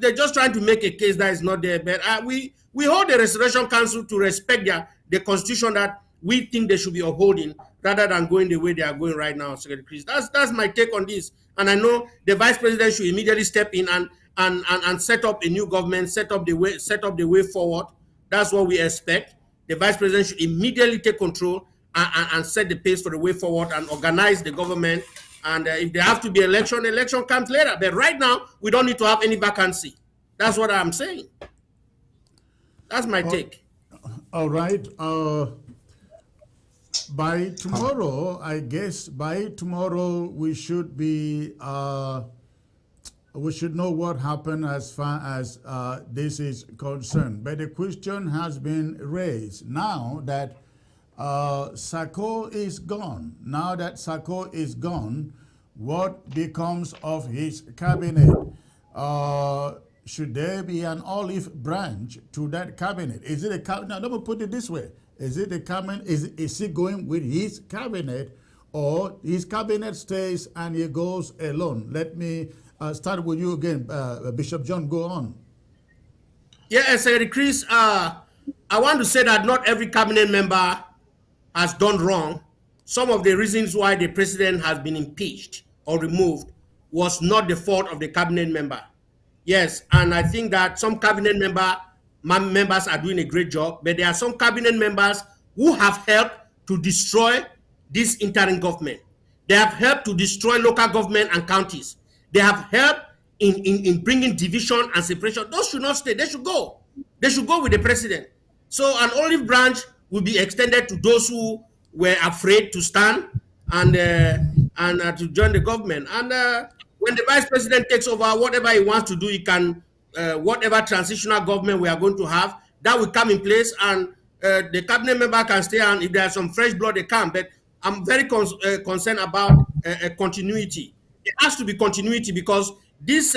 they're just trying to make a case that is not there. But we hold the Restoration Council to respect the Constitution that we think they should be upholding, rather than going the way they are going right now, Secretary Chris. That's my take on this. And I know the Vice President should immediately step in and set up a new government, set up the way forward. That's what we expect. The Vice President should immediately take control and set the pace for the way forward and organize the government. And if there have to be election comes later. But right now, we don't need to have any vacancy. That's what I'm saying. That's my take. All right. By tomorrow, I guess, we should be, we should know what happened as far as this is concerned. But the question has been raised now that Sako is gone. Now that Sako is gone, what becomes of his cabinet? Should there be an olive branch to that cabinet? Is it a cabinet? Now, let me put it this way. Is it a cabinet? Is he going with his cabinet, or his cabinet stays and he goes alone? Let me start with you again, Bishop John. Go on. Yeah, Secretary Chris, I want to say that not every cabinet member has done wrong. Some of the reasons why the president has been impeached or removed was not the fault of the cabinet member. Yes, and I think that some cabinet members are doing a great job, but there are some cabinet members who have helped to destroy this interim government. They have helped to destroy local government and counties. They have helped in bringing division and separation. Those should not stay. They should go. They should go with the president. So an olive branch will be extended to those who were afraid to stand and to join the government. And when the vice president takes over, whatever he wants to do, he can, whatever transitional government we are going to have, that will come in place, and the cabinet member can stay, and if there's some fresh blood, they can. But I'm very concerned about continuity. It has to be continuity, because this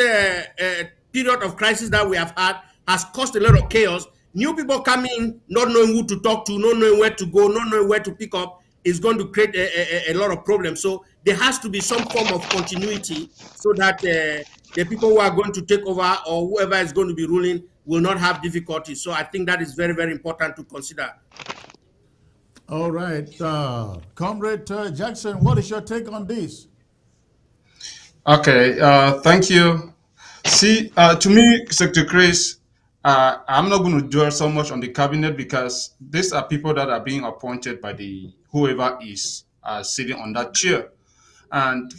period of crisis that we have had has caused a lot of chaos. New people coming in, not knowing who to talk to, not knowing where to go, not knowing where to pick up, is going to create a lot of problems. So there has to be some form of continuity, so that the people who are going to take over, or whoever is going to be ruling, will not have difficulties. So I think that is very, very important to consider. All right. Comrade Jackson, what is your take on this? Okay, thank you. See, to me, Secretary Chris, I'm not going to dwell so much on the cabinet, because these are people that are being appointed by the whoever is sitting on that chair. And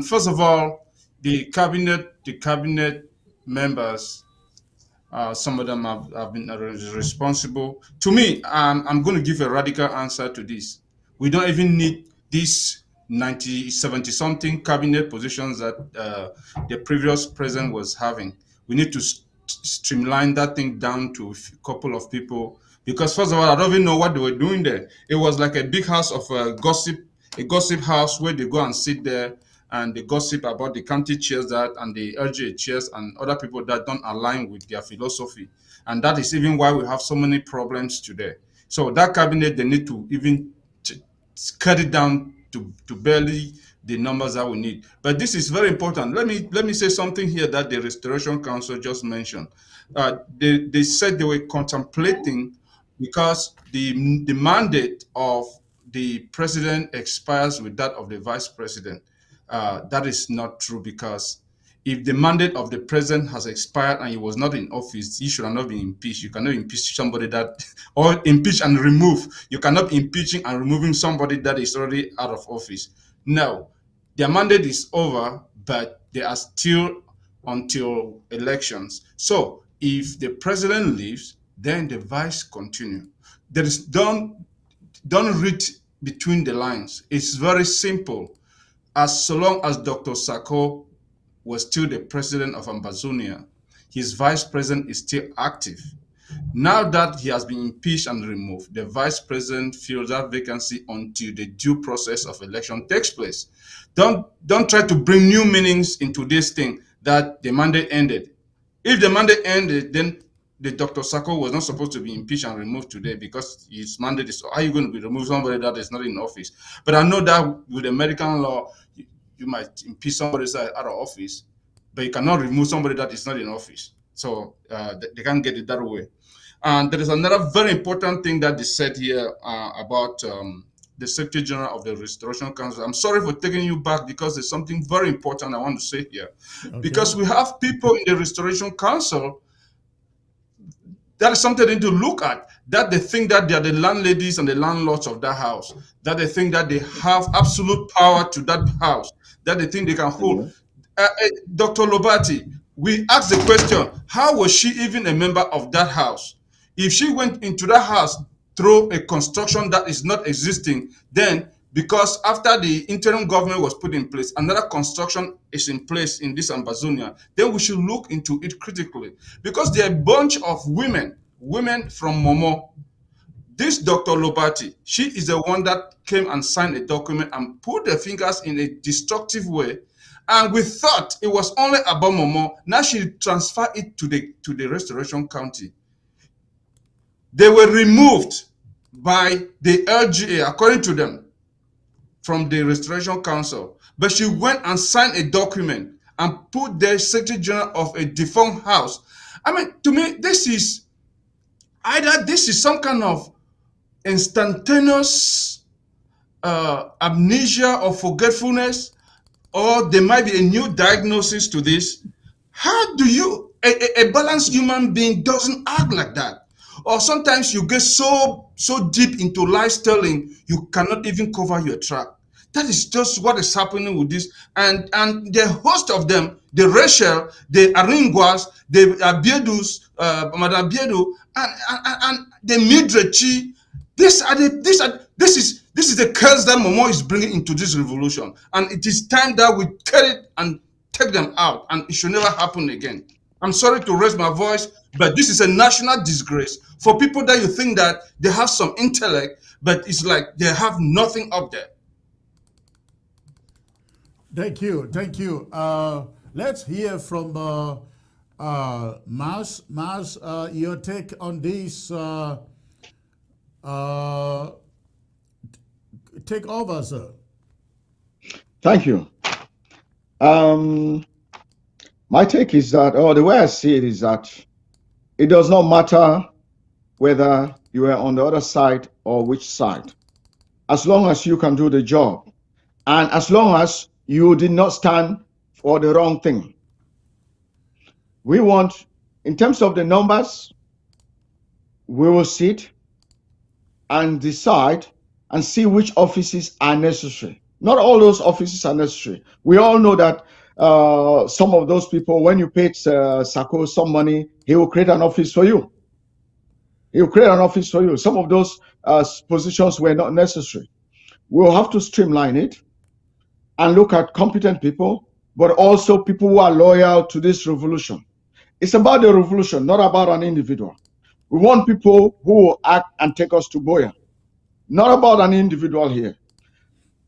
first of all, the cabinet members, some of them have been responsible. To me, I'm going to give a radical answer to this. We don't even need these 70 something cabinet positions that the previous president was having. We need to streamline that thing down to a couple of people, because first of all, I don't even know what they were doing there. It was like a big house of gossip, a gossip house where they go and sit there and they gossip about the county chairs that and the LGA chairs and other people that don't align with their philosophy. And that is even why we have so many problems today. So that cabinet, they need to even cut it down to barely the numbers that we need. But this is very important. Let me say something here that the Restoration Council just mentioned. They said they were contemplating, because the mandate of the president expires with that of the vice president. That is not true, because if the mandate of the president has expired and he was not in office, he should not be impeached. You cannot impeach somebody that, or impeach and remove. You cannot be impeaching and removing somebody that is already out of office. No, their mandate is over, but they are still until elections. So if the president leaves, then the vice continue. There is don't read between the lines. It's very simple. So long as Dr. Sako was still the president of Ambazonia, his vice president is still active. Now that he has been impeached and removed, the vice president fills that vacancy until the due process of election takes place. Don't try to bring new meanings into this thing that the mandate ended. If the mandate ended, then the Dr. Sako was not supposed to be impeached and removed today, because his mandate is, how are you going to be removed somebody that is not in office? But I know that with American law, you might impeach somebody that's out of office, but you cannot remove somebody that is not in office. So they can't get it that way. And there is another very important thing that they said here about the Secretary General of the Restoration Council. I'm sorry for taking you back because there's something very important I want to say here. Okay. Because we have people in the Restoration Council, that is something they need to look at, that they think that they are the landladies and the landlords of that house, that they think that they have absolute power to that house, that they think they can hold. Dr. Lobati, we asked the question, how was she even a member of that house? If she went into that house through a construction that is not existing, then because after the interim government was put in place, another construction is in place in this Ambazonia, then we should look into it critically. Because there are a bunch of women from Momo. This Dr. Lobati, she is the one that came and signed a document and put their fingers in a destructive way. And we thought it was only about Momo. Now she transferred it to the Restoration County. They were removed by the LGA, according to them, from the Restoration Council. But she went and signed a document and put the Secretary General of a defunct house. I mean, to me, this is some kind of instantaneous amnesia or forgetfulness, or there might be a new diagnosis to this. How do you, a balanced human being doesn't act like that? Or sometimes you get so deep into lifestyling, you cannot even cover your track. That is just what is happening with this. And the host of them, the Rachel, the Aringuas, the Abiedus, Madame Biedu, and the Midrechi, this is the curse that Momo is bringing into this revolution. And it is time that we kill it and take them out. And it should never happen again. I'm sorry to raise my voice, but this is a national disgrace for people that you think that they have some intellect, but it's like they have nothing up there. Thank you. Let's hear from Mas. Mas, your take on this. Take over, sir. Thank you. My take is that, or the way I see it is that it does not matter whether you are on the other side or which side, as long as you can do the job, and as long as you did not stand for the wrong thing. We want, in terms of the numbers, we will sit and decide and see which offices are necessary. Not all those offices are necessary. We all know that some of those people, when you paid Sako some money, he will create an office for you. He will create an office for you. Some of those positions were not necessary. We'll have to streamline it and look at competent people, but also people who are loyal to this revolution. It's about the revolution, not about an individual. We want people who will act and take us to Boya. Not about an individual here.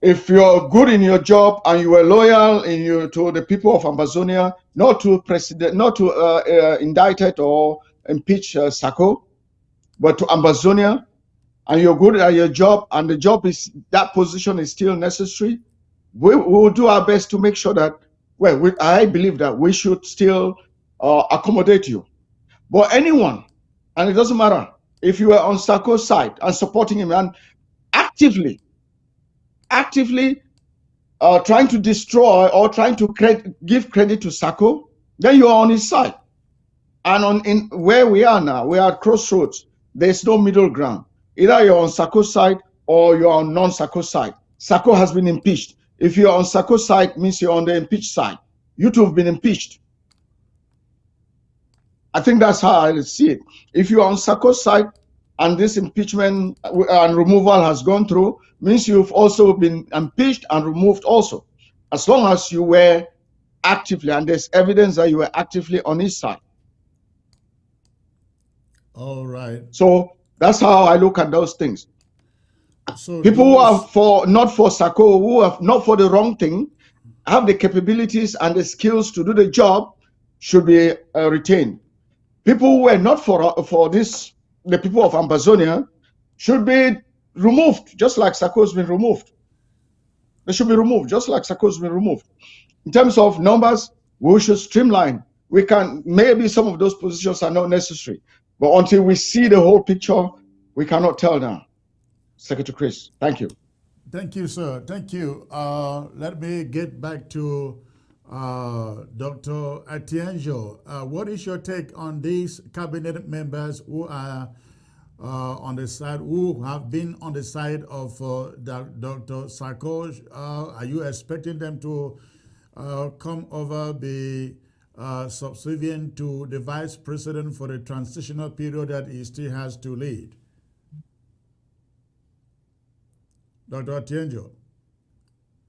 If you're good in your job and you are loyal to the people of Ambazonia, not to indicted or impeach Sako, but to Ambazonia, and you're good at your job, and the job is, that position is still necessary, we will do our best to make sure that, well, I believe that we should still accommodate you. But anyone, and it doesn't matter, if you are on Sako's side and supporting him and actively trying to destroy or trying to give credit to Sako, then you are on his side. And in where we are now, we are at crossroads. There's no middle ground. Either you're on Sako's side or you're on non-Sako's side. Sako has been impeached. If you're on Sako's side, means you're on the impeached side. You two have been impeached. I think that's how I see it. If you are on Sako's side and this impeachment and removal has gone through, means you've also been impeached and removed also. As long as you were actively, and there's evidence that you were actively on his side. All right. So that's how I look at those things. So people who are not for Sako, who are not for the wrong thing, have the capabilities and the skills to do the job, should be retained. People who are not for this, the people of Ambazonia, should be removed, just like Sako has been removed. They should be removed, just like Sako has been removed. In terms of numbers, we should streamline. We can, maybe some of those positions are not necessary, but until we see the whole picture, we cannot tell now. Secretary Chris, thank you. Thank you, sir. Thank you. Let me get back to Dr. Atienjo. What is your take on these cabinet members who are on the side, who have been on the side of Dr. Sako? Are you expecting them to come over, be subservient to the vice president for the transitional period that he still has to lead? Dr. Atienjo.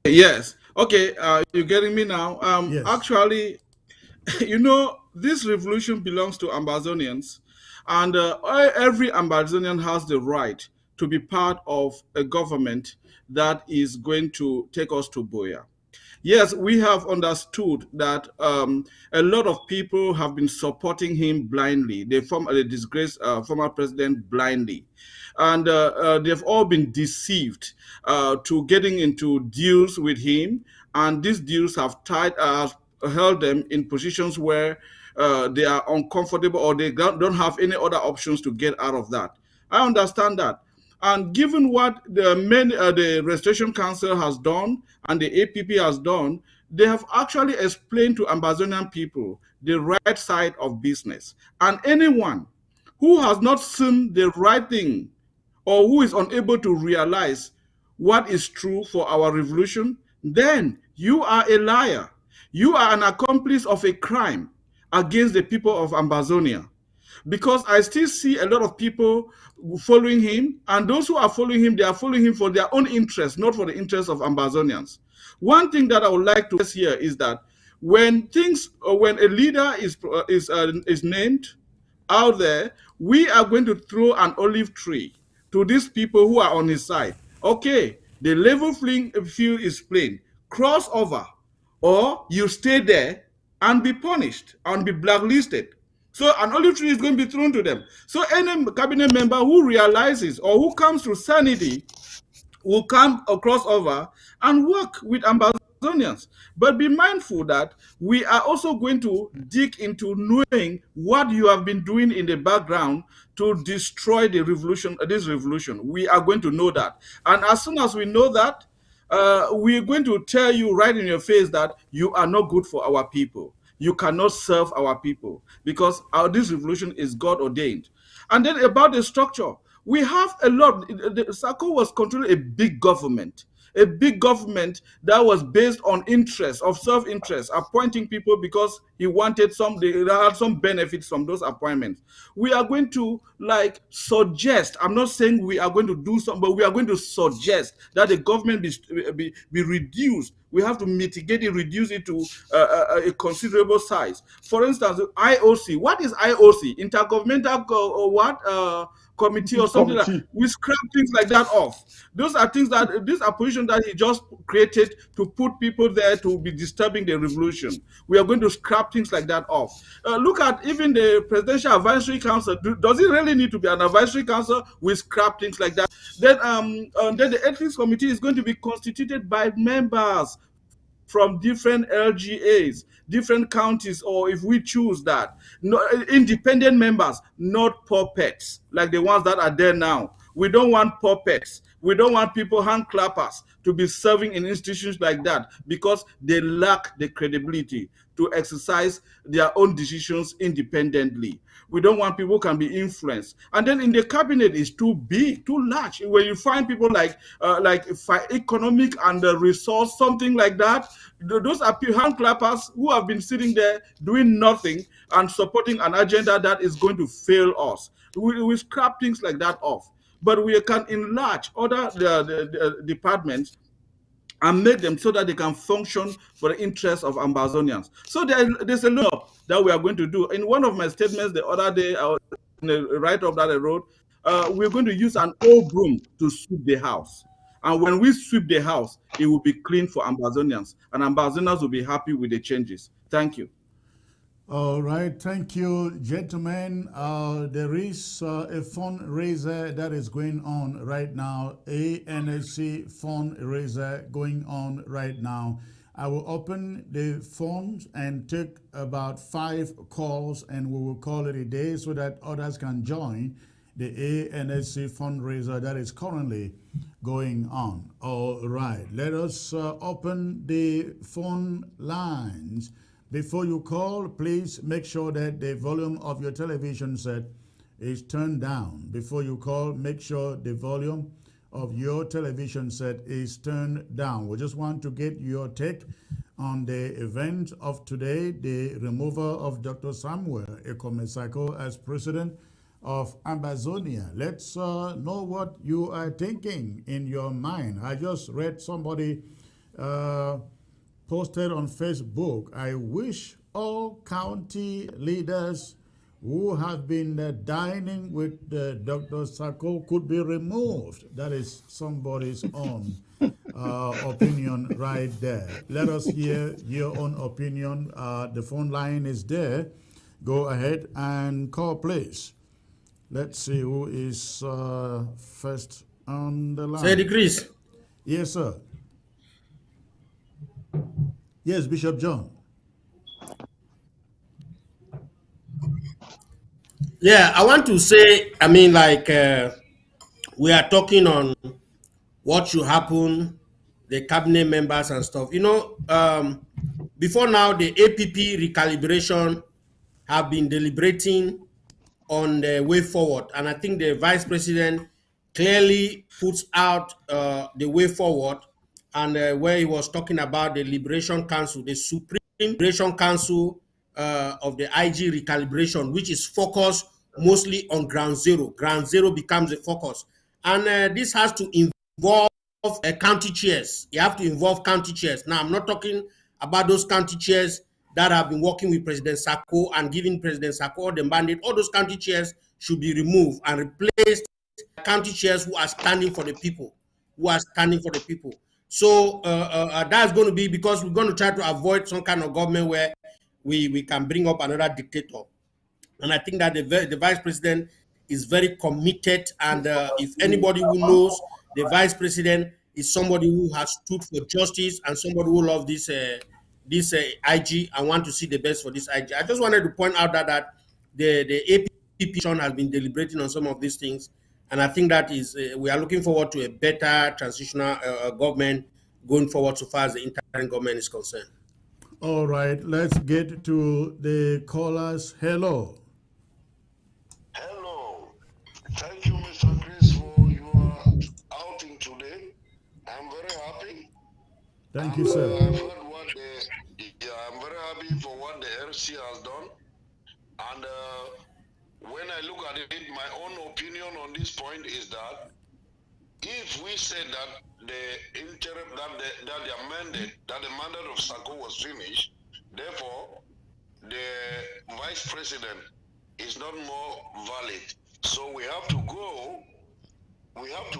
Yes. Okay. You getting me now? Yes. Actually, this revolution belongs to Ambazonians, and every Ambazonian has the right to be part of a government that is going to take us to Boya. Yes, we have understood that a lot of people have been supporting him blindly. The disgraced former president blindly. And they've all been deceived to getting into deals with him. And these deals have held them in positions where they are uncomfortable or they don't have any other options to get out of that. I understand that. And given what the Restoration Council has done and the APP has done, they have actually explained to Ambazonian people the right side of business. And anyone who has not seen the right thing or who is unable to realize what is true for our revolution, then you are a liar. You are an accomplice of a crime against the people of Ambazonia. Because I still see a lot of people following him, and those who are following him, they are following him for their own interests, not for the interests of Ambazonians. One thing that I would like to say here is that when a leader is named out there, we are going to throw an olive tree to these people who are on his side. Okay, the level field is plain. Cross over, or you stay there and be punished and be blacklisted. So an olive tree is going to be thrown to them. So any cabinet member who realizes or who comes to sanity will come across over and work with Ambazonians. But be mindful that we are also going to dig into knowing what you have been doing in the background to destroy the revolution, this revolution. We are going to know that. And as soon as we know that, we're going to tell you right in your face that you are not good for our people. You cannot serve our people because this revolution is God ordained. And then about the structure, we have a lot. Sako was controlling a big government that was based on interest, of self-interest, appointing people because he wanted they had some benefits from those appointments. We are going to suggest, I'm not saying we are going to do something, but we are going to suggest that the government be reduced. We have to mitigate it, reduce it to a considerable size. For instance, IOC. What is IOC? Intergovernmental committee or something like that. We scrap things like that off. Those are things that these are positions that he just created to put people there to be disturbing the revolution. We are going to scrap things like that off. Look at even the Presidential Advisory Council. Does it really need to be an advisory council? We scrap things like that. Then the Ethics Committee is going to be constituted by members from different LGAs, different counties, or if we choose that, independent members, not puppets like the ones that are there now. We don't want puppets. We don't want people, hand clappers, to be serving in institutions like that because they lack the credibility to exercise their own decisions independently. We don't want people who can be influenced. And then in the cabinet is too big, too large. Where you find people like economic and resource, something like that. Those are hand clappers who have been sitting there doing nothing and supporting an agenda that is going to fail us. We scrap things like that off. But we can enlarge other the departments and make them so that they can function for the interests of Ambazonians. So there's a lot that we are going to do. In one of my statements the other day, in a write-up that I wrote, we're going to use an old broom to sweep the house. And when we sweep the house, it will be clean for Ambazonians, and Ambazonians will be happy with the changes. Thank you. All right, thank you, gentlemen. There is a fundraiser that is going on right now, ANSC fundraiser going on right now. I will open the phones and take about 5 calls, and we will call it a day so that others can join the ANSC fundraiser that is currently going on. All right, let us open the phone lines. Before you call, please make sure that the volume of your television set is turned down. Before you call, make sure the volume of your television set is turned down. We just want to get your take on the event of today, the removal of Dr. Samuel Sako as president of Amazonia. Let's know what you are thinking in your mind. I just read somebody posted on Facebook, I wish all county leaders who have been dining with Dr. Sako could be removed. That is somebody's own opinion right there. Let us hear your own opinion. The phone line is there. Go ahead and call, please. Let's see who is first on the line. Say Chris. Yes, sir. Yes, Bishop John. Yeah, I want to say, I mean, like, we are talking on what should happen, the cabinet members and stuff. You know, before now, the APP recalibration have been deliberating on the way forward. And I think the vice president clearly puts out the way forward, and where he was talking about the Liberation Council, the Supreme Liberation Council of the IG recalibration, which is focused mostly on ground zero. Ground zero becomes the focus. And this has to involve county chairs. You have to involve county chairs. Now, I'm not talking about those county chairs that have been working with President Sako and giving President Sako the mandate. All those county chairs should be removed and replaced by county chairs who are standing for the people, So that's going to be, because we're going to try to avoid some kind of government where we can bring up another dictator. And I think that the vice president is very committed. And if anybody who knows, the vice president is somebody who has stood for justice and somebody who loves this IG and want to see the best for this IG. I just wanted to point out that the APP has been deliberating on some of these things, and I think that is we are looking forward to a better transitional government going forward so far as the interim government is concerned. All right, let's get to the callers. Hello. Hello. Thank you, Mr. Chris, for your outing today. I'm very happy. Thank you, sir. I've heard I'm very happy for what the RC has done. And when I look at it, my own opinion on this point is that if we said that the interim, that the mandate of Sako was finished, therefore the vice president is not more valid. So we have to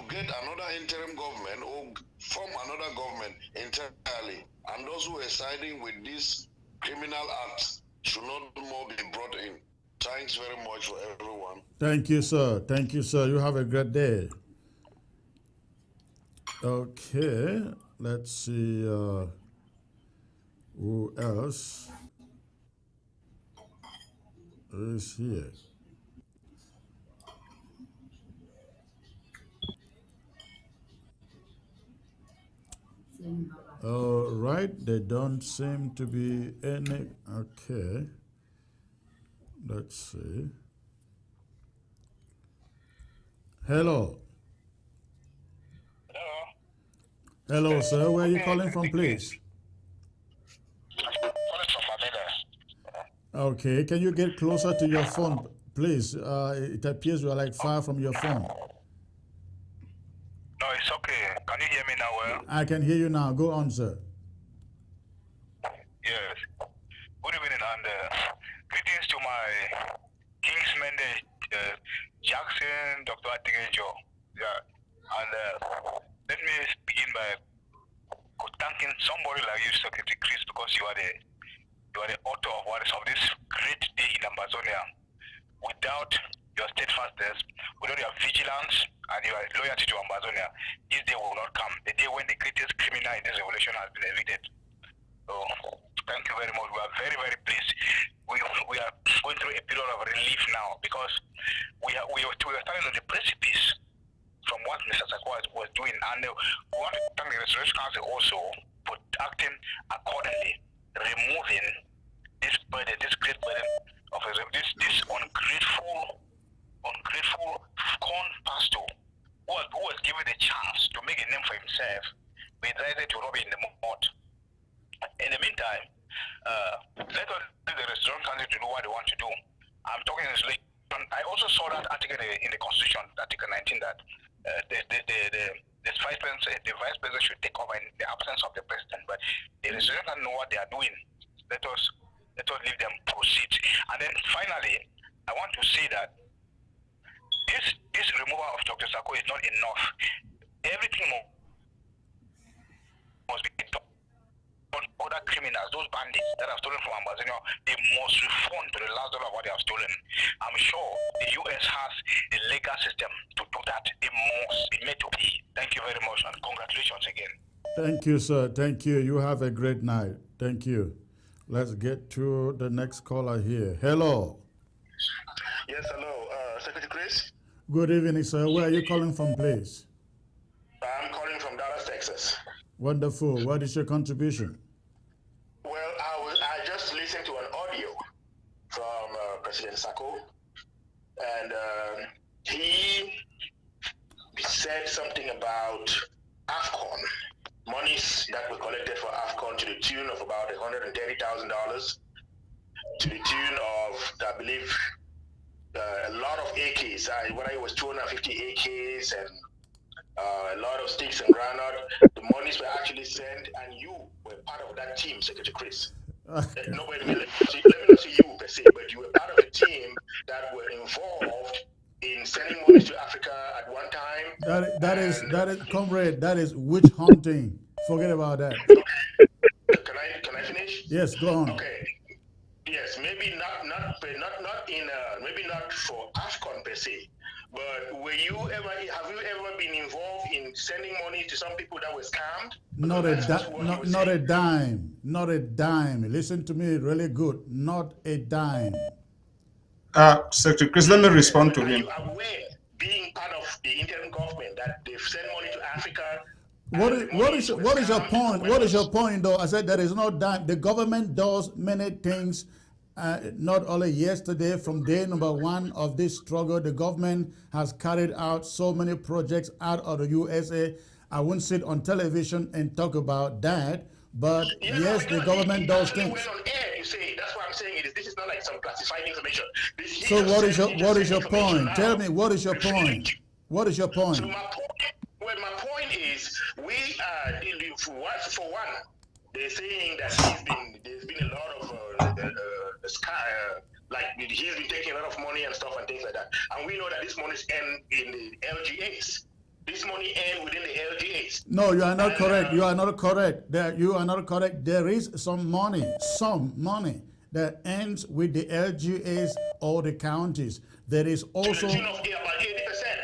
get another interim government or form another government entirely. And those who are siding with these criminal acts should not more be brought in. Thanks very much for everyone. Thank you, sir. Thank you, sir. You have a great day. Okay, let's see who else is here. All right, there don't seem to be any. Okay, let's see. Hello. Hello, sir. Where are you calling from, please? Okay, can you get closer to your phone, please? It appears you are like far from your phone. No, it's okay. Can you hear me now well? I can hear you now. Go on, sir. Yes. Good evening and greetings to my Kingsman Jackson, Dr. Atigejo. Yeah. And let me begin by thanking somebody like you, Secretary Chris, because you are the author of this great day in Amazonia. Without your steadfastness, without your vigilance and your loyalty to Amazonia, this day will not come. The day when the greatest criminal in this revolution has been evicted. So thank you very much. We are very, very pleased. We are going through a period of relief now because we are starting to Restoration Council also acting accordingly, removing this burden, this great burden of this ungrateful corn pastor who was given the chance to make a name for himself, but decided to rub it in the mud. In the meantime, let us let the Restoration Council to do what they want to do. I'm talking in relation. I also saw that article in the Constitution, Article 19, that the vice president should take over in the absence of the president. But the Restoration Council know what they are doing. Let us leave them proceed. And then finally, I want to say that this removal of Dr. Sako is not enough. Everything must be done. Other criminals, those bandits that have stolen from Ambazonia, they must refund to the last dollar of what they have stolen. I'm sure the US has a legal system to do that. It must be made to be. Thank you very much, and congratulations again. Thank you, sir. Thank you. You have a great night. Thank you. Let's get to the next caller here. Hello. Yes, hello. Secretary Chris? Good evening, sir. Where are you calling from, please? I'm calling from Dallas, Texas. Wonderful. What is your contribution? Well, I just listened to an audio from President Sako, and he said something about AFCON, monies that were collected for AFCON to the tune of about $130,000, to the tune of, I believe, a lot of AKs, whether it was 250 AKs and a lot of sticks and granite. The monies were actually sent, and you were part of that team, Secretary Chris. Nobody, let me not say you per se, but you were part of a team that were involved in sending monies to Africa at one time. That is, comrade, that is witch hunting. Forget about that. Okay. Can I finish? Yes, go on. Okay. Yes, maybe maybe not for AFCON per se, but have you ever been involved in sending money to some people that were scammed? Not a dime. Listen to me really good. Not a dime. Secretary Chris, let me respond to him. Are you aware, being part of the interim government, that they've sent money to Africa? What is your point? What is your point, though? I said there is no dime. The government does many things. Not only yesterday, from day number one of this struggle, the government has carried out so many projects out of the USA. I won't sit on television and talk about that, but yes, the government does things. Went on air, you say. That's what I'm saying. This is not like some classified information. So what is your point? Tell me, what is your point? What is your point? So my point is, we are for one, they're saying that there's been a lot of like he's been taking a lot of money and stuff and things like that, and we know that this money end in the LGAs. This money end within the LGAs. No, you are not correct. You are not correct. You are not correct. There is some money that ends with the LGAs or the counties. There is also. To the tune of about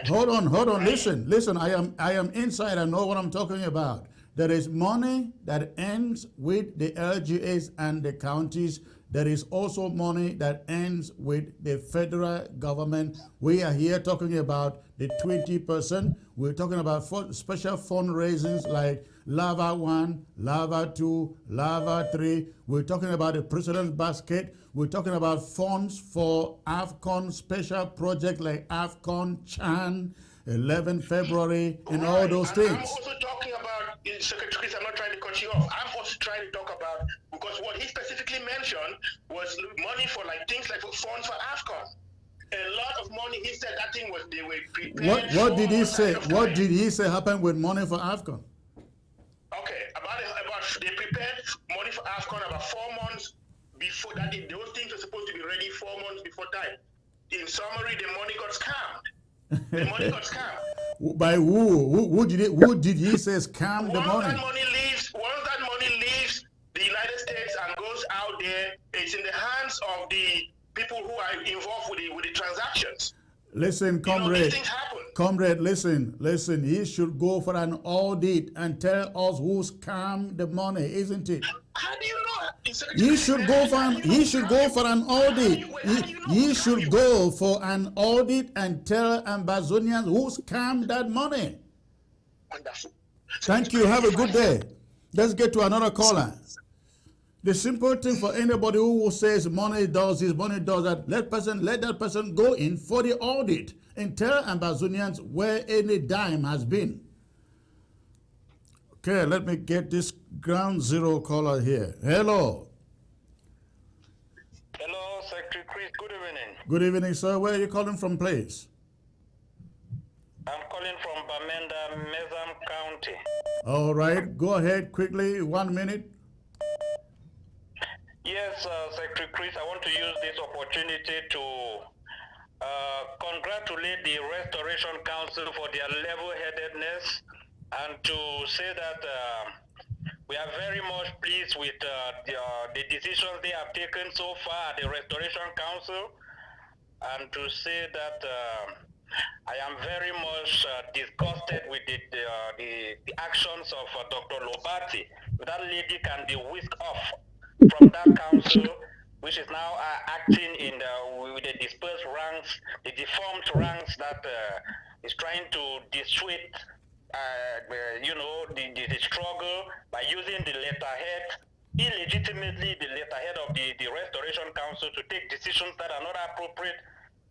80%. Hold on. Listen. I am inside. I know what I'm talking about. There is money that ends with the LGAs and the counties. There is also money that ends with the federal government. We are here talking about the 20%. We're talking about special fundraisings like Lava 1, Lava 2, Lava 3. We're talking about the President's Basket. We're talking about funds for AFCON special projects like AFCON, Chan, 11 February, and all those things. I'm also talking about, Secretary Chris, I'm not trying to cut you off. I'm also trying to talk about, because what he specifically mentioned was money for like things like funds for AFCON. A lot of money, he said that thing was, they were prepared. What did he say? What did he say happened with money for AFCON? Okay, about they prepared money for AFCON about 4 months before that. Those things were supposed to be ready 4 months before time. In summary, the money got scammed. The money got scammed. By who? Who did he say scam the money? Once that money leaves the United States and goes out there, it's in the hands of the people who are involved with the transactions. Listen, comrade. Comrade, listen. He should go for an audit and tell us who scammed the money, isn't it? How do you know? He should go for an audit. He should go for an audit and tell Ambazonians who scammed that money. Wonderful. Thank you. Have a good day. Let's get to another caller. The simple thing for anybody who says money does this, money does that, let that person go in for the audit and tell Ambazonians where any dime has been. Okay, let me get this ground zero caller here. Hello. Hello, Secretary Chris. Good evening. Good evening, sir. Where are you calling from, please? I'm calling from Bamenda, Mezam County. All right, go ahead quickly, 1 minute. Yes, Secretary Chris, I want to use this opportunity to congratulate the Restoration Council for their level-headedness and to say that we are very much pleased with the decisions they have taken so far at the Restoration Council, and to say that I am very much disgusted with the actions of Dr. Lobati. That lady can be whisked off from that council, which is now acting with the dispersed ranks, the deformed ranks that is trying to dissuade, the struggle by using the letterhead, illegitimately the letterhead of the Restoration Council to take decisions that are not appropriate.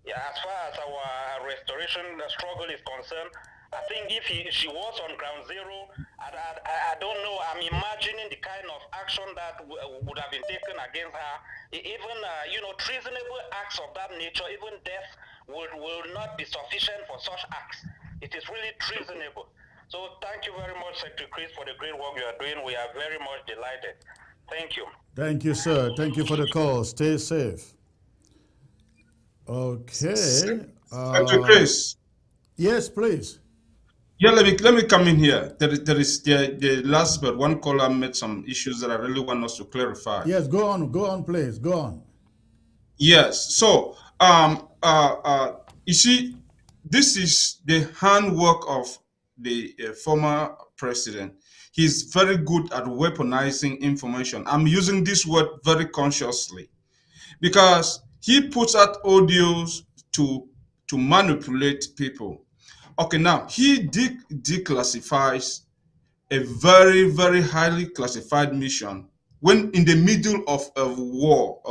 As far as our restoration struggle is concerned, I think if she was on ground zero, I don't know, I'm imagining the kind of action that would have been taken against her. Even, treasonable acts of that nature, even death will not be sufficient for such acts. It is really treasonable. So thank you very much, Secretary Chris, for the great work you are doing. We are very much delighted. Thank you. Thank you, sir. Thank you for the call. Stay safe. Okay. Secretary Chris. Yes, please. Yeah, let me come in here. There is the last but one caller made some issues that I really want us to clarify. Yes, go on, please, go on. Yes. So, you see, this is the handwork of the former president. He's very good at weaponizing information. I'm using this word very consciously because he puts out audios to manipulate people. Okay, now he declassifies a very, very highly classified mission when in the middle of a war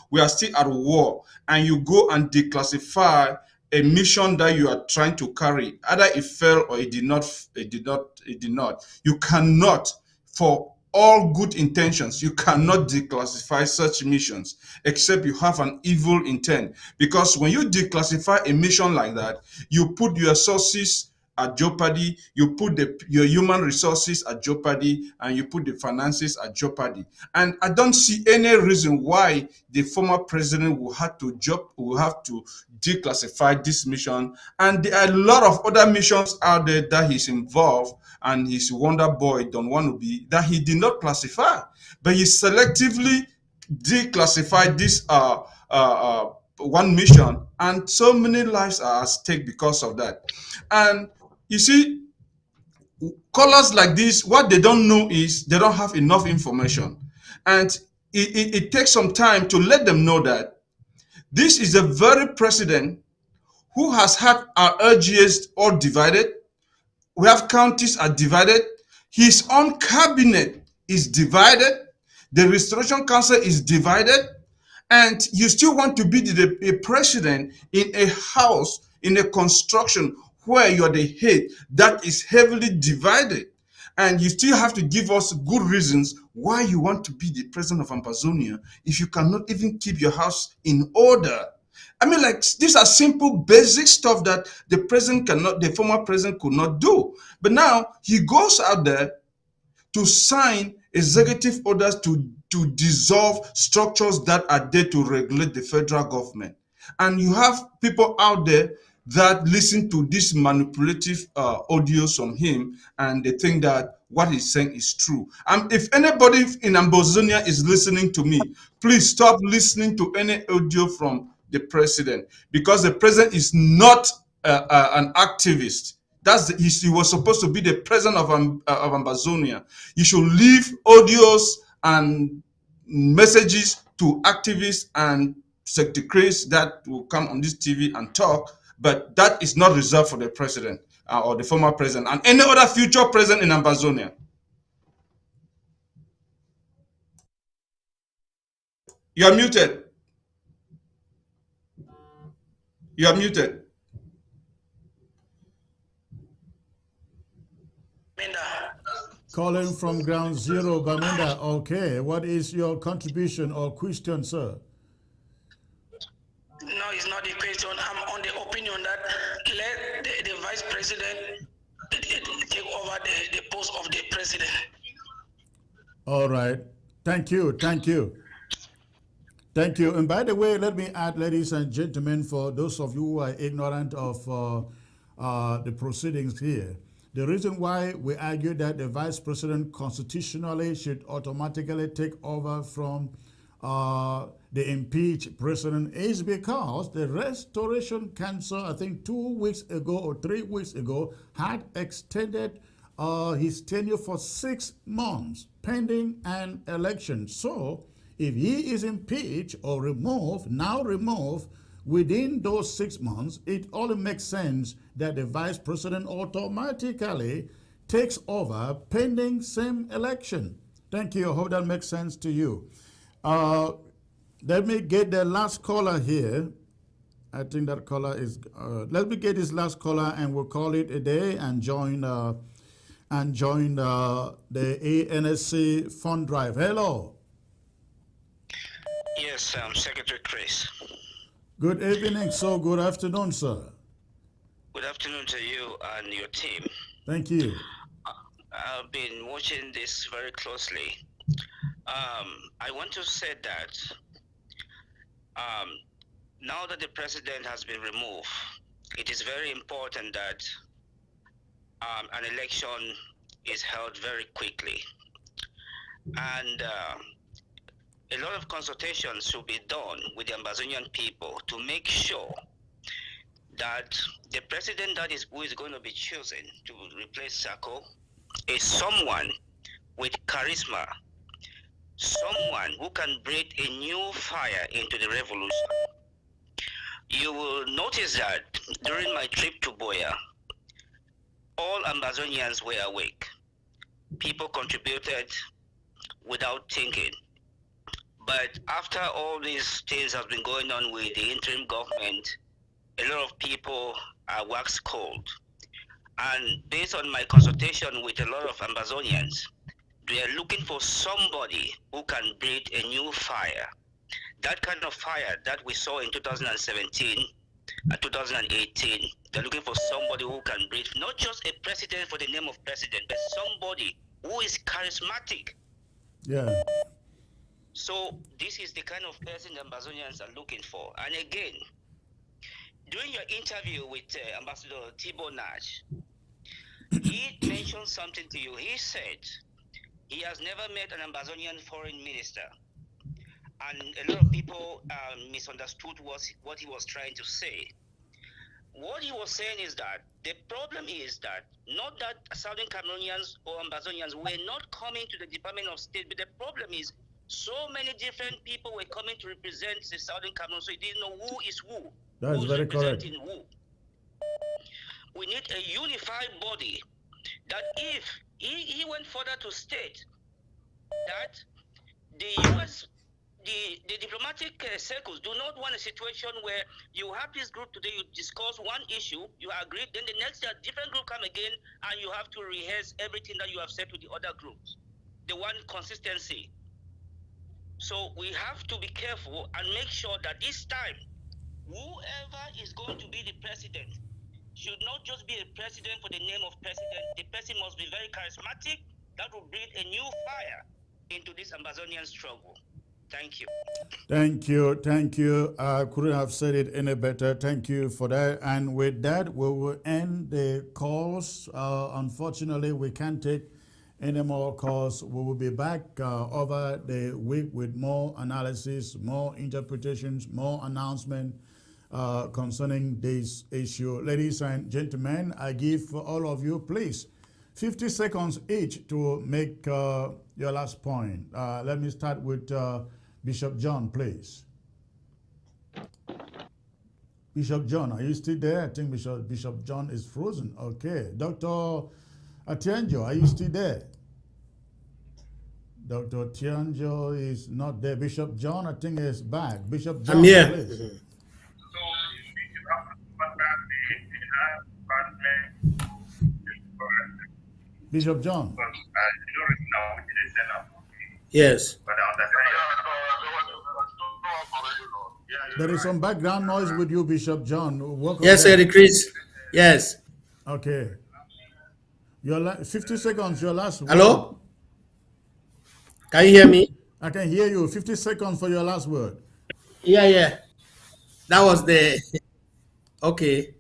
we are still at war, and you go and declassify a mission that you are trying to carry. Either it fell or it did not. You cannot, for all good intentions, you cannot declassify such missions except you have an evil intent. Because when you declassify a mission like that, you put your sources at jeopardy, you put your human resources at jeopardy, and you put the finances at jeopardy. And I don't see any reason why the former president will have to declassify this mission. And there are a lot of other missions out there that he's involved, and his wonder boy don't want to be, that he did not classify, but he selectively declassified this one mission, and so many lives are at stake because of that. And you see, callers like this, what they don't know is they don't have enough information. And it takes some time to let them know that this is a very president who has had our LGAs all divided. We have counties are divided. His own cabinet is divided. The Restoration Council is divided. And you still want to be a president in a house, in a construction where you are the head that is heavily divided. And you still have to give us good reasons why you want to be the president of Ambazonia if you cannot even keep your house in order. I mean, like, these are simple, basic stuff that the former president could not do. But now he goes out there to sign executive orders to dissolve structures that are there to regulate the federal government. And you have people out there that listen to these manipulative audios from him, and they think that what he's saying is true. If anybody in Ambazonia is listening to me, please stop listening to any audio from the president, because the president is not an activist. He was supposed to be the president of Ambazonia. You should leave audios and messages to activists and secretaries that will come on this TV and talk, but that is not reserved for the president. or the former president, and any other future president in Ambazonia. You are muted. You are muted. Calling from Ground Zero, Baminda. Okay, what is your contribution or question, sir? No, it's not the question. I'm on the opinion that let the vice president take over the post of the president. All right. Thank you. Thank you. Thank you. And by the way, let me add, ladies and gentlemen, for those of you who are ignorant of the proceedings here, the reason why we argue that the vice president constitutionally should automatically take over from the impeached president is because the Restoration Council, I think 2 weeks ago or 3 weeks ago, had extended his tenure for 6 months pending an election. So if he is impeached or removed, now removed, within those 6 months, it only makes sense that the vice president automatically takes over pending same election. Thank you. I hope that makes sense to you. Let me get the last caller here. I think that caller is, let me get this last caller and we'll call it a day and join the ANSC fund drive. Hello. Yes, Secretary Chris. Good evening, so good afternoon, sir. Good afternoon to you and your team. Thank you. I've been watching this very closely. I want to say that now that the president has been removed, it is very important that an election is held very quickly. And a lot of consultations should be done with the Ambazonian people to make sure that the president who is going to be chosen to replace Sako is someone with charisma, someone who can breathe a new fire into the revolution. You will notice that during my trip to Boya, all Ambazonians were awake. People contributed without thinking. But after all these things have been going on with the interim government, a lot of people are wax cold. And based on my consultation with a lot of Ambazonians, they are looking for somebody who can breathe a new fire. That kind of fire that we saw in 2017 and 2018, they're looking for somebody who can breathe, not just a president for the name of president, but somebody who is charismatic. Yeah. So this is the kind of person the Ambazonians are looking for. And again, during your interview with Ambassador Thibault Nash, he mentioned something to you. He said he has never met an Ambazonian foreign minister. And a lot of people misunderstood what he was trying to say. What he was saying is that the problem is that not that Southern Cameroonians or Ambazonians were not coming to the Department of State, but the problem is so many different people were coming to represent the Southern Cameroon, so you didn't know who is who. That's very correct. Who. We need a unified body that if he went further to state that the U.S. The diplomatic circles do not want a situation where you have this group today, you discuss one issue, you agree, then the next year, different group come again, and you have to rehearse everything that you have said to the other groups. They want consistency. So we have to be careful and make sure that this time, whoever is going to be the president should not just be a president for the name of president. The person must be very charismatic. That will breathe a new fire into this Ambazonian struggle. Thank you. Thank you. Thank you. I couldn't have said it any better. Thank you for that. And with that, we will end the calls. Unfortunately, we can't take any more calls. We will be back over the week with more analysis, more interpretations, more announcement concerning this issue. Ladies and gentlemen, I give all of you, please, 50 seconds each to make your last point. Let me start with Bishop John, please. Bishop John, are you still there? I think Bishop John is frozen. Okay. Dr. Atienjo, are you still there? Dr. Atienjo is not there. Bishop John, I think, is back. Bishop John, I'm here. please. Bishop John. Yes. There is some background noise with you, Bishop John. Yes, Eric Chris. Yes. Okay. 50 seconds, your last word. Hello? Can you hear me? I can hear you. 50 seconds for your last word. Yeah. That was the... Okay.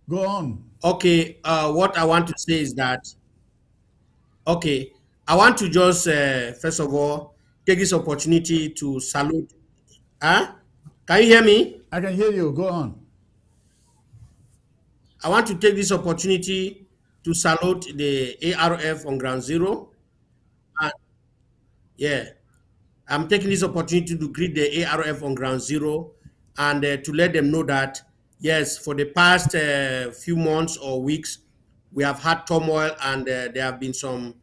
Go on. Okay. What I want to say is that... Okay. I want to just, first of all, take this opportunity to salute... Huh? Can you hear me? I can hear you. Go on. I want to take this opportunity to salute the ARF on Ground Zero. Yeah, I'm taking this opportunity to greet the ARF on Ground Zero and to let them know that, yes, for the past few months or weeks, we have had turmoil and there have been some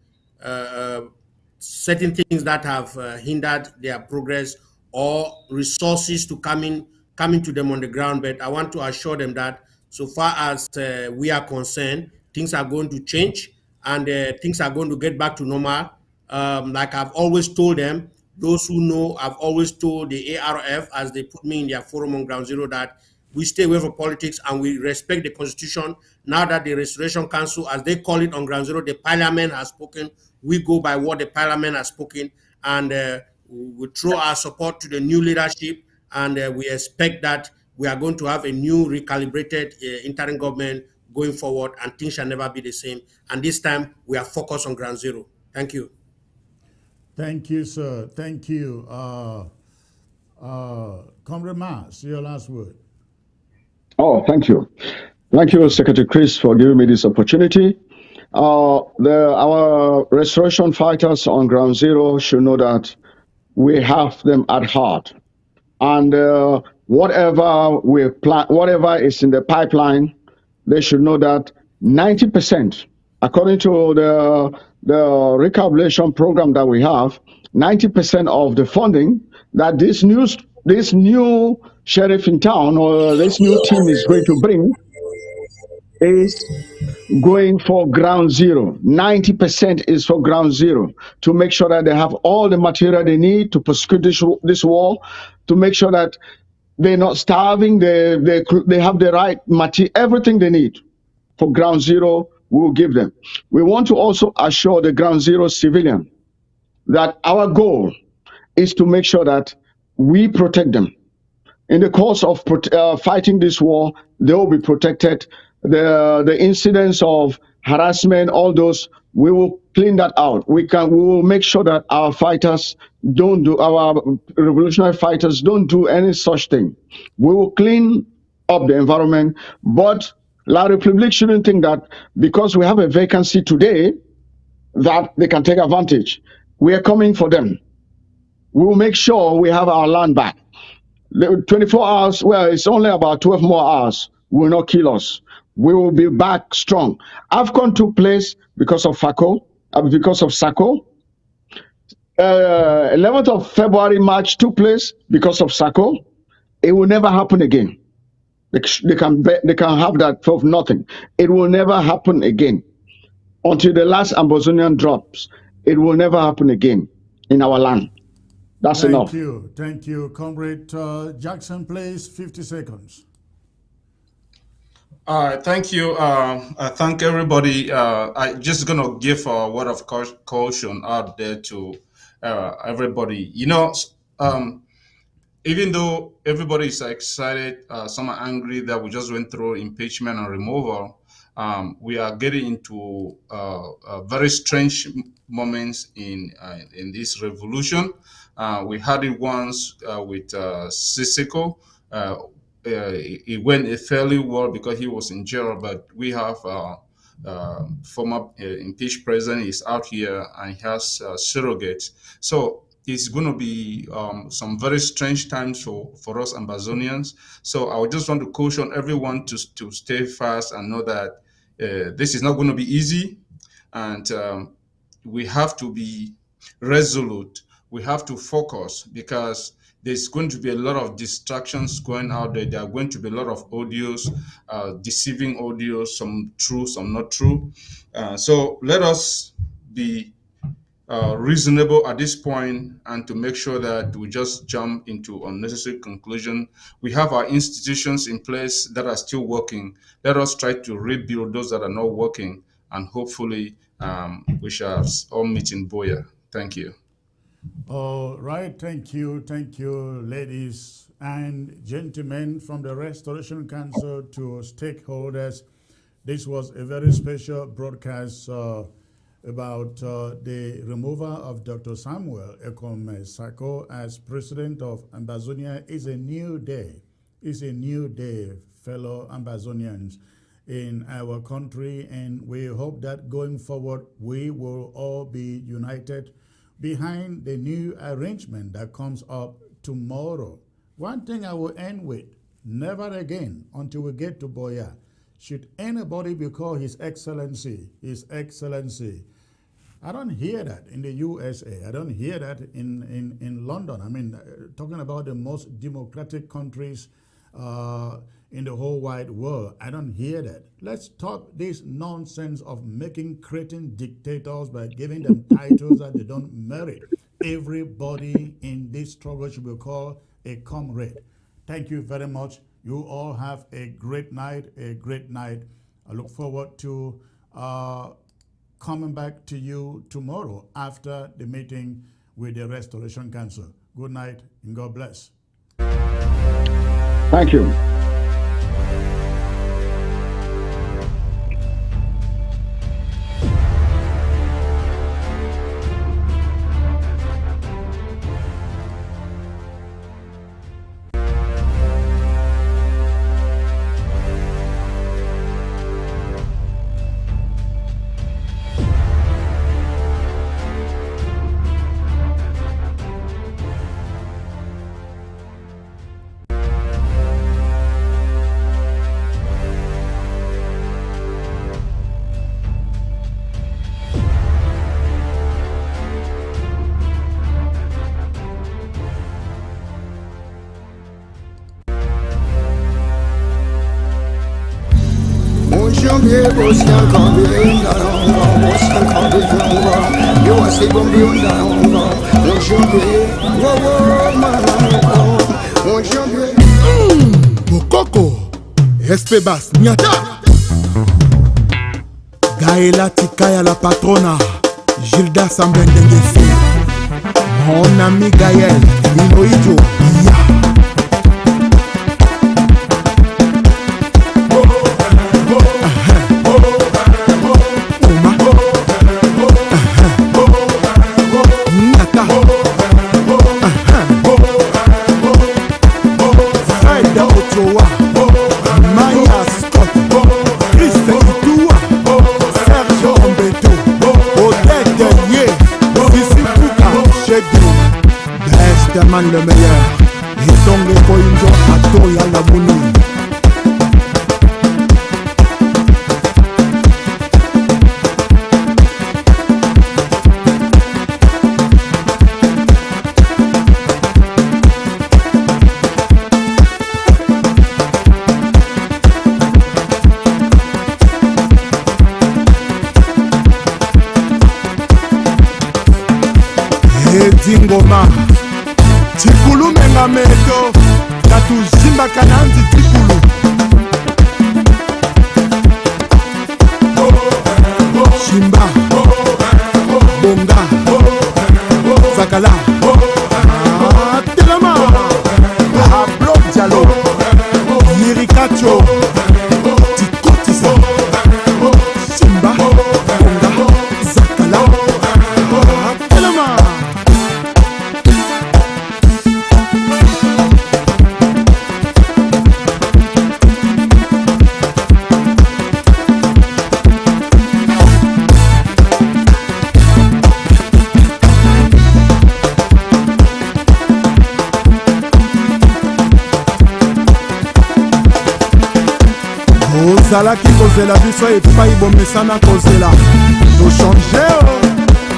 certain things that have hindered their progress or resources to coming to them on the ground. But I want to assure them that so far as we are concerned, things are going to change and things are going to get back to normal. Like I've always told them, those who know, I've always told the ARF as they put me in their forum on Ground Zero that we stay away from politics and we respect the Constitution. Now that the Restoration Council, as they call it on Ground Zero, the Parliament has spoken, we go by what the Parliament has spoken, and we throw our support to the new leadership, and we expect that we are going to have a new recalibrated interim government going forward, and things shall never be the same. And this time, we are focused on Ground Zero. Thank you. Thank you, sir. Thank you. Comrade Mas, your last word. Oh, thank you. Thank you, Secretary Chris, for giving me this opportunity. Our restoration fighters on Ground Zero should know that we have them at heart. And whatever we plan, whatever is in the pipeline, they should know that 90%, according to the recalculation program that we have, 90% of the funding that this new sheriff in town or this new team is going to bring is going for Ground Zero. 90% is for Ground Zero to make sure that they have all the material they need to prosecute this war, to make sure that they're not starving, they have the right material, everything they need for Ground Zero, we'll give them. We want to also assure the Ground Zero civilian that our goal is to make sure that we protect them. In the course of fighting this war, they will be protected. The incidents of harassment, all those, we will clean that out. We will make sure that our revolutionary fighters don't do any such thing. We will clean up the environment, but La République shouldn't think that because we have a vacancy today, that they can take advantage. We are coming for them. We will make sure we have our land back. The 24 hours, well, it's only about 12 more hours, will not kill us. We will be back strong. AFCON took place because of Sako. 11th of February, March took place because of Sako. It will never happen again. They can have that for nothing. It will never happen again. Until the last Ambazonian drops, it will never happen again in our land. That's enough. Thank you. Comrade Jackson, please, 50 seconds. All right, thank you. I thank everybody. I'm just going to give a word of caution out there to everybody. You know, even though everybody is excited, some are angry that we just went through impeachment and removal, we are getting into very strange moments in this revolution. We had it once with Siseko. It went fairly well because he was in jail, but we have former impeached president is out here and he has surrogates. So it's going to be some very strange times for us Ambazonians. So I would just want to caution everyone to stay fast and know that this is not going to be easy, and we have to be resolute. We have to focus, because there's going to be a lot of distractions going out there. There are going to be a lot of audios, deceiving audios, some true, some not true. So let us be reasonable at this point, and to make sure that we just jump into unnecessary conclusion. We have our institutions in place that are still working. Let us try to rebuild those that are not working, and hopefully we shall all meet in Boya. Thank you. All right, thank you, ladies and gentlemen, from the Restoration Council to stakeholders. This was a very special broadcast about the removal of Dr. Samuel Ekome Sako as president of Ambazonia. Is a new day. It's a new day, fellow Ambazonians in our country, and we hope that going forward we will all be united behind the new arrangement that comes up tomorrow. One thing I will end with: never again, until we get to Boya, should anybody be called His Excellency, His Excellency. I don't hear that in the USA. I don't hear that in London. I mean, talking about the most democratic countries in the whole wide world, I don't hear that. Let's stop this nonsense of creating dictators by giving them titles that they don't merit. Everybody in this struggle should be called a comrade. Thank you very much. You all have a great night, I look forward to coming back to you tomorrow after the meeting with the Restoration Council. Good night and God bless. Thank you. Bokoko, Espebas, Nyata Gaëla Tikaya la patrona, Gilda Sambendengesu, mon ami Gaël, Linoïjo, le meilleur, et donc les coïnjo à Toya la Mouni. Et Dingoma Tikulu menga meto Tatu zimba kananzi tikulu Shimba Bonga Zakala Telema Ablok Diallo Yirikacho Tikotisa Shimba Bonga Zakala Telema tozalaki kozela biso epai bomesana kozela tochange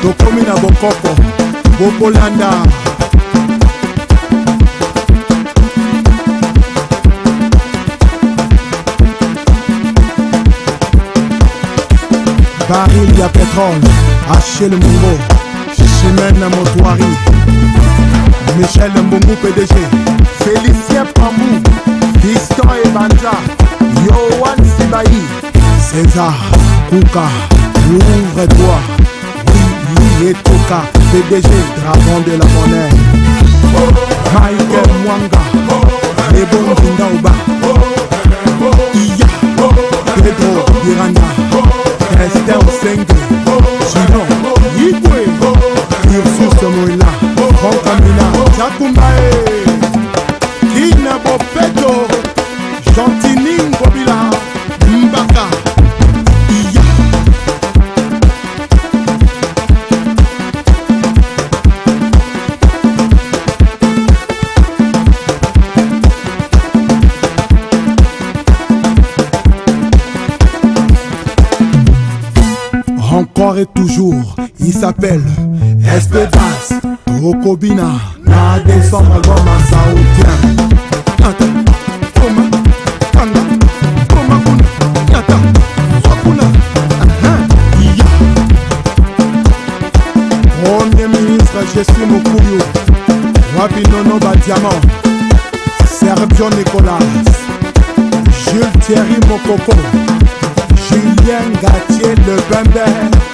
tokomi na bokoko bokolanda baril ya pétrole Achille Mungo Chimène Motoari Michel Mbungu PDG Félicien Pambou Fiston Ebanja Yohan Sibaï César Kouka Ouvre-toi Oui et Toka PDG Dragon de la monnaie Michael Mwanga Ebon Kindaouba Iya Pedro Iranda Esther Senge Sinon Yibwe Ursus Moïla Franck Amina Takumbae Kina Bopeto Gentini Ngobila Mbaka Iya Encore et toujours, il s'appelle Espedas Tokobina na décembre album à Saoudien Nata Koma Kanga Koma Kuna Nata Wakuna Iya Premier ministre Jessie Mokuyo Wapi Nono Badiamant Sergio Nicolas Jules Thierry Mokoko Julien Gatier Le Bembe